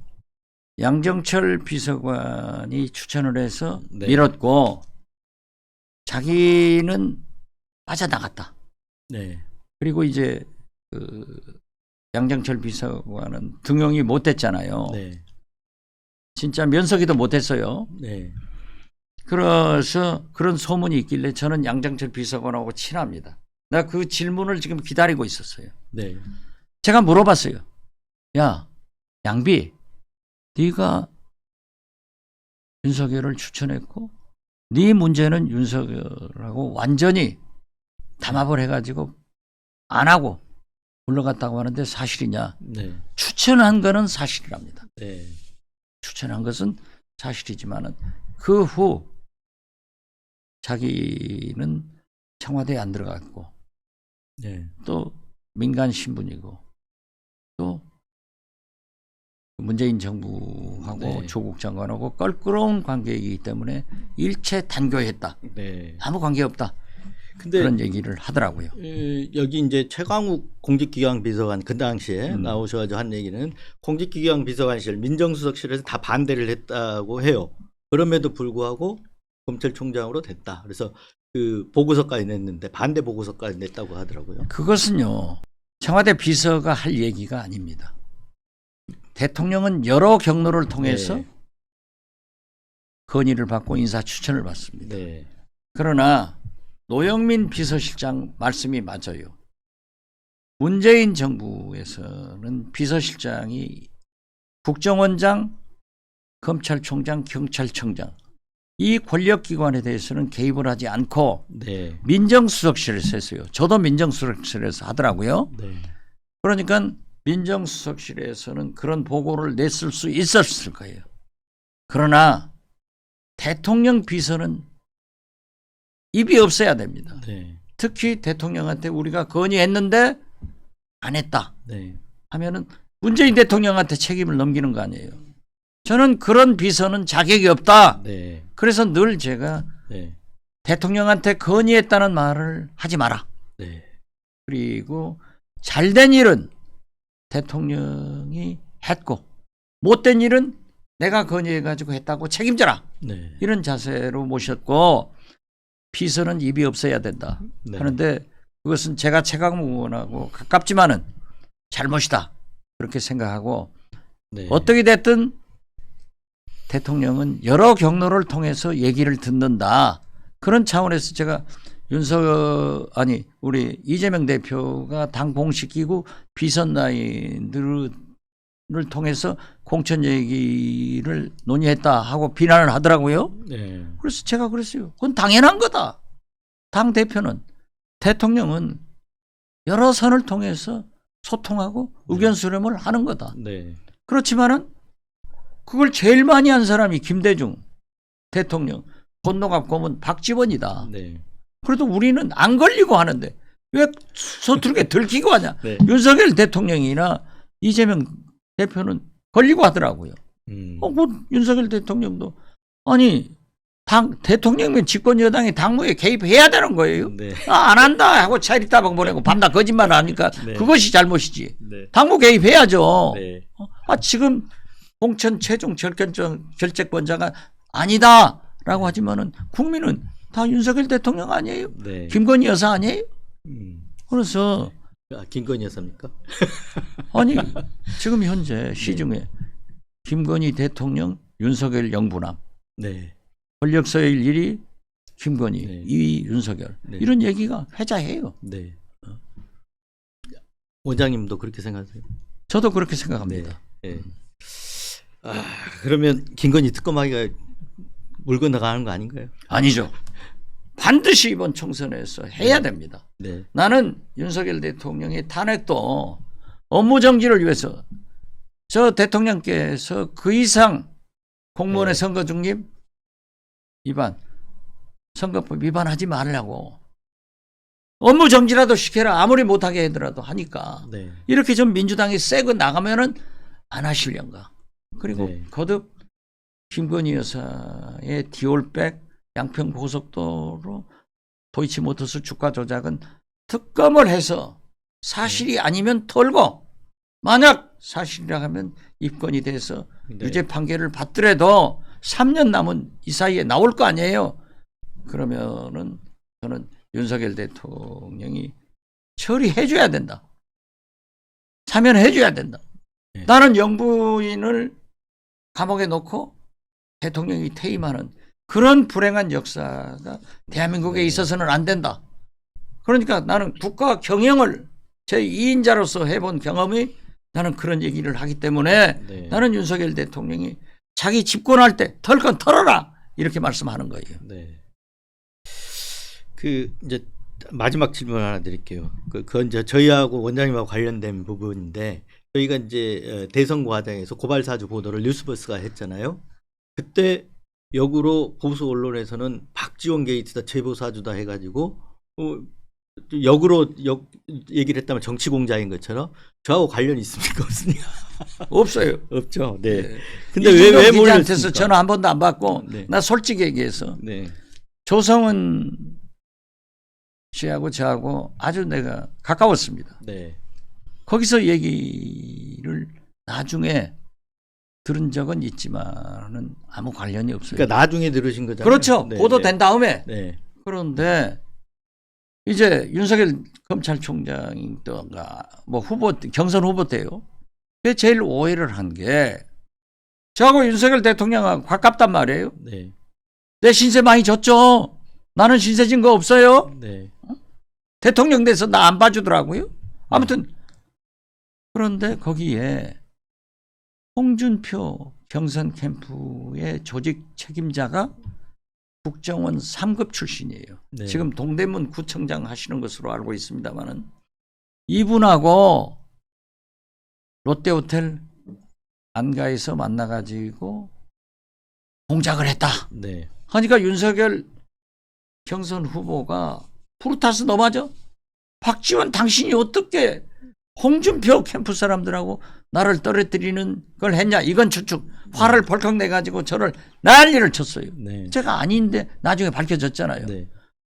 양정철 비서관이 추천을 해서 네. 밀었고 자기는 빠져나갔다. 네. 그리고 이제 그 양정철 비서관은 등용이 못됐잖아요. 네. 진짜 면서기도 못했어요. 네. 그래서 그런 소문이 있길래 저는 양정철 비서관하고 친합니다. 내가 그 질문을 지금 기다리고 있었어요. 네. 제가 물어봤어요. 야, 양비, 네가 윤석열을 추천했고 네 문제는 윤석열하고 완전히 담합을 해가지고 안 하고 물러갔다고 하는데 사실이냐? 네. 추천한 거는 사실이랍니다. 네. 추천한 것은 사실이지만은 그 후 자기는 청와대에 안 들어갔고 네. 또 민간 신분이고 또 문재인 정부하고 네. 조국 장관하고 껄끄러운 관계이기 때문에 일체 단교했다. 네. 아무 관계 없다. 근데 그런 얘기를 하더라고요. 여기 이제 최강욱 공직기강 비서관 그 당시에 나오셔가지고 한 얘기는 공직기강 비서관실 민정수석실에서 다 반대를 했다고 해요. 그럼에도 불구하고 검찰총장으로 됐다. 그래서 그 보고서까지 냈는데 반대 보고서까지 냈다고 하더라고요. 그것은요, 청와대 비서가 할 얘기가 아닙니다. 대통령은 여러 경로를 통해서 네. 건의를 받고 인사 추천을 받습니다. 네. 그러나 노영민 비서실장 말씀이 맞아요. 문재인 정부에서는 비서실장이 국정원장, 검찰총장, 경찰청장 이 권력기관에 대해서는 개입을 하지 않고 네. 민정수석실에서 했어요. 저도 민정수석실에서 하더라고요. 네. 그러니까 민정수석실에서는 그런 보고를 냈을 수 있었을 거예요. 그러나 대통령 비서는 입이 없어야 됩니다. 네. 특히 대통령한테 우리가 건의했는데 안 했다 네. 하면은 문재인 대통령한테 책임을 넘기는 거 아니에요. 저는 그런 비서는 자격이 없다. 네. 그래서 늘 제가 네. 대통령한테 건의했다는 말을 하지 마라. 네. 그리고 잘된 일은 대통령이 했고 못된 일은 내가 건의해가지고 했다고 책임져라. 네. 이런 자세로 모셨고 비서는 입이 없어야 된다 네. 하는데 그것은 제가 최강욱 의원하고 가깝지만은 잘못이다 그렇게 생각하고 네. 어떻게 됐든 대통령은 여러 경로를 통해서 얘기를 듣는다 그런 차원에서 제가 우리 이재명 대표가 당 공식기구 비선라인들을 통해서 공천 얘기를 논의했다 하고 비난을 하더라고요. 네. 그래서 제가 그랬어요. 그건 당연한 거다. 당 대표는 대통령은 여러 선을 통해서 소통하고 의견 수렴을 하는 거다. 네. 그렇지만은 그걸 제일 많이 한 사람이 김대중 대통령, 권노갑 고문 박지원이다. 네. 그래도 우리는 안 걸리고 하는데 왜 서투르게 들키고 하냐. 네. 윤석열 대통령이나 이재명 대표는 걸리고 하더라고요. 뭐 윤석열 대통령도 아니 대통령이면 집권 여당이 당무에 개입해야 되는 거예요. 네. 안 한다 하고 차일따박 보내고 밤낮 거짓말 하니까 네. 그것이 잘못이지. 네. 당무 개입해야죠. 네. 지금 공천 최종 결재권자가 아니다라고 하지만은 국민은 다 윤석열 대통령 아니에요? 네. 김건희 여사 아니에요? 음. 그래서 김건희 여사입니까? 아니 지금 현재 시중에 김건희 대통령, 윤석열 영부남, 네. 권력서열 1위 김건희, 네. 2위 윤석열 네. 이런 얘기가 회자해요. 네. 원장님도 그렇게 생각하세요? 저도 그렇게 생각합니다. 네. 그러면 김건희 특검하기가 물 건너가는 거 아닌가요? 아니죠. 반드시 이번 총선에서 해야 됩니다. 네. 나는 윤석열 대통령의 탄핵도 업무 정지를 위해서 저 대통령께서 그 이상 공무원의 네. 선거 중립 위반, 선거법 위반하지 말라고 업무 정지라도 시켜라. 아무리 못하게 하더라도 하니까 네. 이렇게 좀 민주당이 세고 나가면은 안 하실련가. 그리고 네. 거듭 김건희 여사의 디올백 양평 고속도로 도이치모터스 주가 조작은 특검을 해서 사실이 아니면 털고 만약 사실이라 하면 입건이 돼서 네. 유죄 판결을 받더라도 3년 남은 이 사이에 나올 거 아니에요. 그러면은 저는 윤석열 대통령이 처리해 줘야 된다. 사면해 줘야 된다. 네. 나는 영부인을 감옥에 놓고 대통령이 퇴임하는 그런 불행한 역사가 대한민국에 네. 있어서는 안 된다. 그러니까 나는 국가 경영을 제 2인자로서 해본 경험이 나는 그런 얘기를 하기 때문에 네. 나는 윤석열 대통령이 자기 집권할 때 털 건 털어라 이렇게 말씀하는 거예요. 네. 그 이제 마지막 질문 하나 드릴게요. 그건 이제 저희하고 원장님하고 관련된 부분인데 저희가 이제 대선 과정에서 고발 사주 보도를 뉴스버스가 했잖아요. 그때 역으로 보수 언론에서는 박지원 게이트다 제보 사주다 해가지고 역으로 얘기를 했다면 정치 공작인 것처럼 저하고 관련이 있습니까 없습니까? 없어요. 없죠. 네. 네. 근데 이준석 왜 기자한테서 몰랐습니까? 전화 한 번도 안 받고 네. 나 솔직히 얘기해서 네. 조성은 씨하고 저하고 아주 내가 가까웠습니다. 네. 거기서 얘기를 나중에 들은 적은 있지만은 아무 관련이 없어요. 그러니까 나중에 들으신 거잖아요. 그렇죠. 네, 보도된 네. 다음에. 네. 그런데 이제 윤석열 검찰총장인가 뭐 후보 경선 후보 때요. 그게 제일 오해를 한 게 저하고 윤석열 대통령하고 가깝단 말이에요. 네. 내 신세 많이 졌죠. 나는 신세 진 거 없어요. 네. 대통령 돼서 나 안 봐주더라고요. 아무튼 그런데 거기에 홍준표 경선 캠프의 조직 책임자가 국정원 3급 출신이에요. 네. 지금 동대문 구청장 하시는 것으로 알고 있습니다만은 이분하고 롯데호텔 안가에서 만나가지고 공작을 했다. 네. 하니까 윤석열 경선 후보가 프루타스 너 맞아? 박지원 당신이 어떻게 홍준표 캠프 사람들하고 나를 떨어뜨리는 걸 했냐? 이건 추측. 화를 벌컥 내가지고 저를 난리를 쳤어요. 네. 제가 아닌데 나중에 밝혀졌잖아요. 네.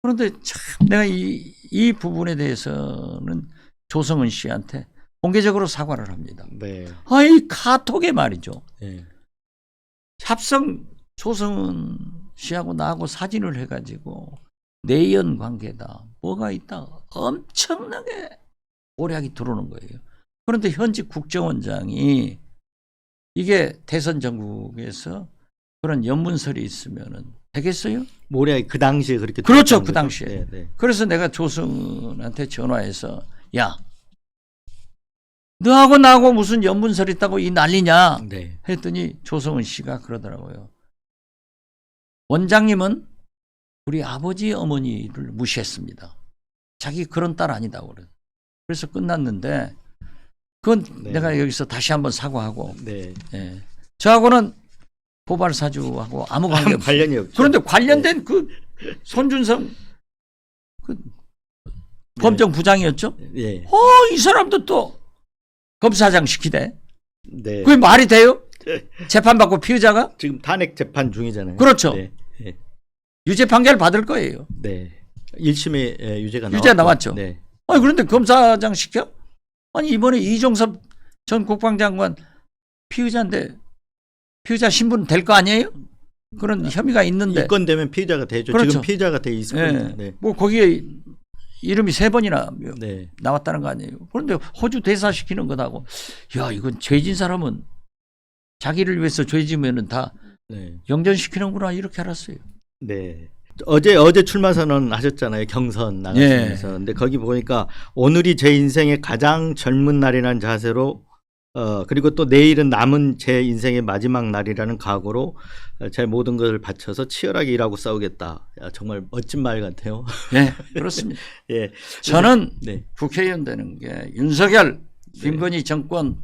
그런데 참 내가 이 부분에 대해서는 조성은 씨한테 공개적으로 사과를 합니다. 네. 아이 카톡에 말이죠. 네. 합성 조성은 씨하고 나하고 사진을 해가지고 내연 관계다. 뭐가 있다. 엄청나게 오략이 들어오는 거예요. 그런데 현직 국정원장이 이게 대선 전국에서 그런 연문설이 있으면은 되겠어요? 모레 그 당시에 그렇게 그렇죠. 들었다는 그 거죠? 당시에. 네, 네. 그래서 내가 조성은한테 전화해서 야 너하고 나하고 무슨 연문설 있다고 이 난리냐 네. 했더니 조성은 씨가 그러더라고요. 원장님은 우리 아버지 어머니를 무시했습니다. 자기 그런 딸 아니다고 그래. 그래서 끝났는데 그건 네. 내가 여기서 다시 한번 사과하고 네. 예. 저하고는 고발 사주하고 아무 관계 없어요. 관련이 없죠. 그런데 관련된 그 손준성 그 범정 부장이었죠. 예. 이 사람도 또 검사장 시키대. 네. 그게 말이 돼요? 재판받고 피의자가? 지금 탄핵 재판 중이잖아요. 그렇죠. 네. 네. 유죄 판결 받을 거예요. 네. 1심에 유죄가 유죄 나왔죠. 나왔죠. 네. 아니 그런데 검사장 시켜? 아니 이번에 이종섭 전 국방장관 피의자인데 피의자 신분 될 거 아니에요? 그런 혐의가 있는데. 입건되면 피의자가 되죠. 그렇죠. 지금 피의자가 돼 있습니다. 네. 네. 뭐 거기에 이름이 3번이나 네. 나왔다는 거 아니에요. 그런데 호주 대사시키는 것하고 야 이건 죄진 사람은 자기를 위해서 죄지면은 다 네. 영전시키는구나 이렇게 알았어요. 네. 어제 출마 선언 하셨잖아요. 경선 나가시면서. 근데 거기 보니까 오늘이 제 인생의 가장 젊은 날이라는 자세로 그리고 또 내일은 남은 제 인생의 마지막 날이라는 각오로 제 모든 것을 바쳐서 치열하게 일하고 싸우겠다. 야, 정말 멋진 말 같아요. 네, 그렇습니다. 예. 저는 네. 국회의원 되는 게 윤석열, 김건희 정권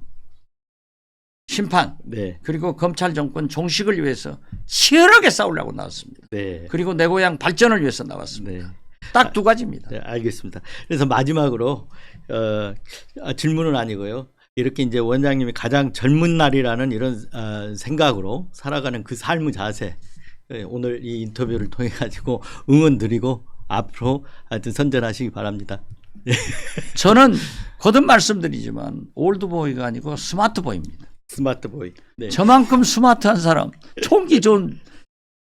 심판 네. 그리고 검찰 정권 종식을 위해서 치열하게 싸우려고 나왔습니다. 네. 그리고 내 고향 발전을 위해서 나왔습니다. 네. 딱 두 가지입니다. 네, 알겠습니다. 그래서 마지막으로 질문은 아니고요. 이렇게 이제 원장님이 가장 젊은 날이라는 이런 생각으로 살아가는 그 삶의 자세 오늘 이 인터뷰를 통해 가지고 응원 드리고 앞으로 하여튼 선전하시기 바랍니다. 저는 거듭 말씀드리지만 올드보이가 아니고 스마트보이입니다. 스마트보이. 네. 저만큼 스마트한 사람 총기 좋은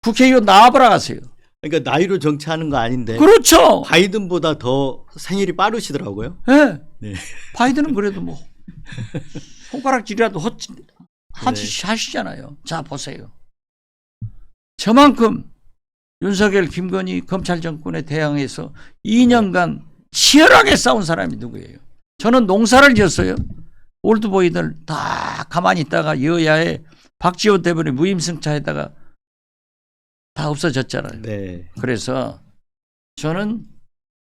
국회의원 나와보라 가세요. 그러니까 나이로 정치하는 거 아닌데 그렇죠. 바이든보다 더 생일이 빠르시더라고요. 네. 네. 바이든은 그래도 뭐 손가락질이라도 네. 하시잖아요. 자 보세요. 저만큼 윤석열, 김건희 검찰 정권에 대항해서 2년간 치열하게 싸운 사람이 누구예요? 저는 농사를 지었어요. 올드보이들 다 가만히 있다가 여야에 박지원 때문에 무임승차에다가 다 없어졌잖아요. 네. 그래서 저는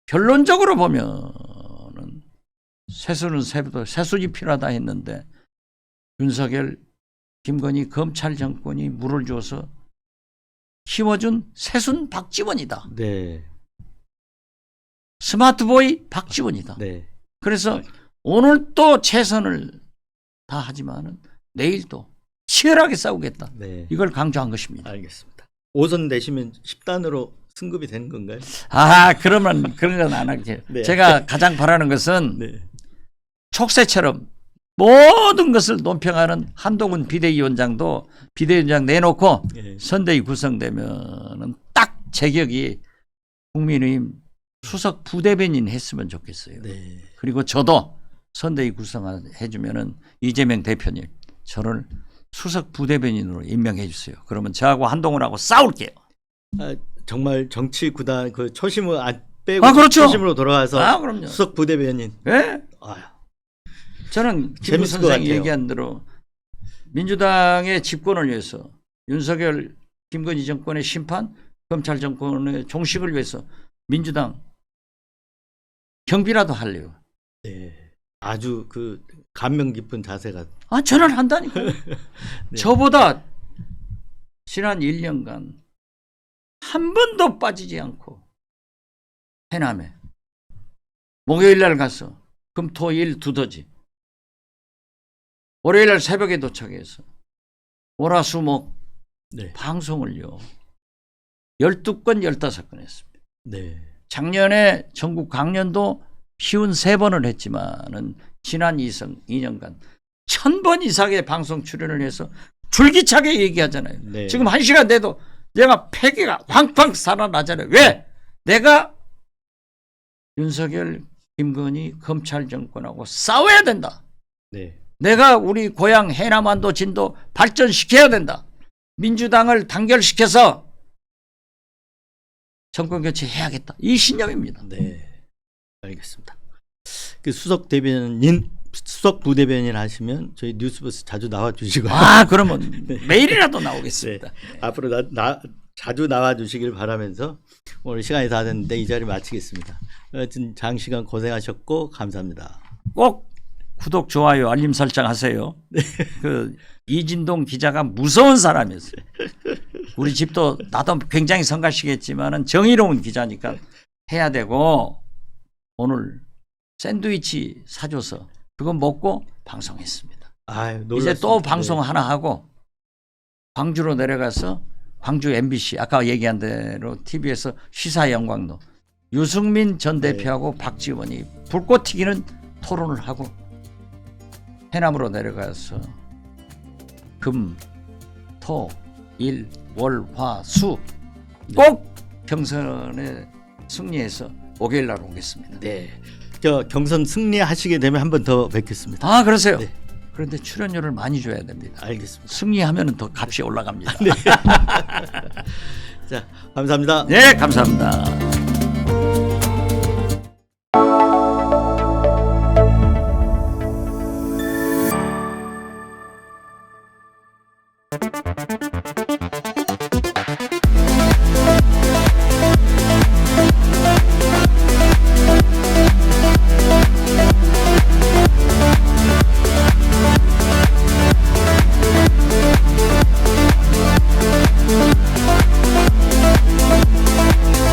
결론적으로 보면은 세수는 세수지 필요하다 했는데 윤석열, 김건희 검찰 정권이 물을 줘서 키워준 세순 박지원이다. 네. 스마트보이 박지원이다. 네. 그래서 오늘 또 최선을 다하지만은 내일도 치열하게 싸우겠다. 네. 이걸 강조한 것입니다. 알겠습니다. 5선 되시면 10단으로 승급이 되는 건가요? 아, 그러면 그런 건 안 할게요. 네. 제가 가장 바라는 것은 네. 촉새처럼 모든 것을 논평하는 한동훈 비대위원장도 비대위원장 내놓고 예. 선대위 구성되면은 딱 제격이 국민의힘 수석 부대변인 했으면 좋겠어요. 네. 그리고 저도 선대위 구성해주면은 이재명 대표님 저를 수석 부대변인으로 임명해 주세요. 그러면 저하고 한동훈하고 싸울게요. 아, 정말 정치 구단 그 초심을 안 빼고 아, 그렇죠. 초심으로 돌아와서 아, 그럼요. 수석 부대변인. 예? 아유, 저는 김구 재밌을 것 선생이 같아요. 얘기한 대로 민주당의 집권을 위해서 윤석열 김건희 정권의 심판 검찰 정권의 종식을 위해서 민주당 경비라도 할래요. 네. 아주 그 감명 깊은 자세가. 아, 저는 한다니까요. 네. 저보다 지난 1년간 한 번도 빠지지 않고 해남에 목요일 날 가서 금토일 두더지 월요일 날 새벽에 도착해서 월화수목 네. 방송을요 12건 15건 했습니다. 네. 작년에 전국 강연도 53번을 했지만은 지난 2년간 1000번 이상의 방송 출연을 해서 줄기차게 얘기하잖아요. 네. 지금 1시간 돼도 내가 패기가 황팡 살아나잖아요. 왜? 내가 윤석열, 김건희 검찰 정권하고 싸워야 된다. 네. 내가 우리 고향 해남 안도 진도 발전시켜야 된다. 민주당을 단결시켜서 정권 교체해야겠다. 이 신념입니다. 네. 알겠습니다. 그 수석 대변인, 수석 부대변인 하시면 저희 뉴스버스 자주 나와 주시고요. 아, 그러면 매일이라도 나오겠습니다. 앞으로 자주 나와 주시길 바라면서 오늘 시간이 다 됐는데 이 자리 마치겠습니다. 하여튼 장시간 고생하셨고 감사합니다. 꼭 구독, 좋아요, 알림 설정 하세요. 그 이진동 기자가 무서운 사람이었어요. 우리 집도 나도 굉장히 성가시겠지만은 정의로운 기자니까 해야 되고 오늘 샌드위치 사줘서 그거 먹고 방송했습니다. 아유, 이제 놀랐습니다. 또 방송 네. 하나 하고 광주로 내려가서 광주 MBC 아까 얘기한 대로 TV에서 시사 영광로 유승민 전 네. 대표하고 박지원이 불꽃 튀기는 토론을 하고 해남으로 내려가서 금, 토, 일, 월, 화, 수 꼭 경선에 승리해서 목요일 날 오겠습니다. 네. 저 경선 승리하시게 되면 한 번 더 뵙겠습니다. 아, 그러세요? 네. 그런데 출연료를 많이 줘야 됩니다. 알겠습니다. 승리하면 더 값이 올라갑니다. 자, 감사합니다. 네, 감사합니다.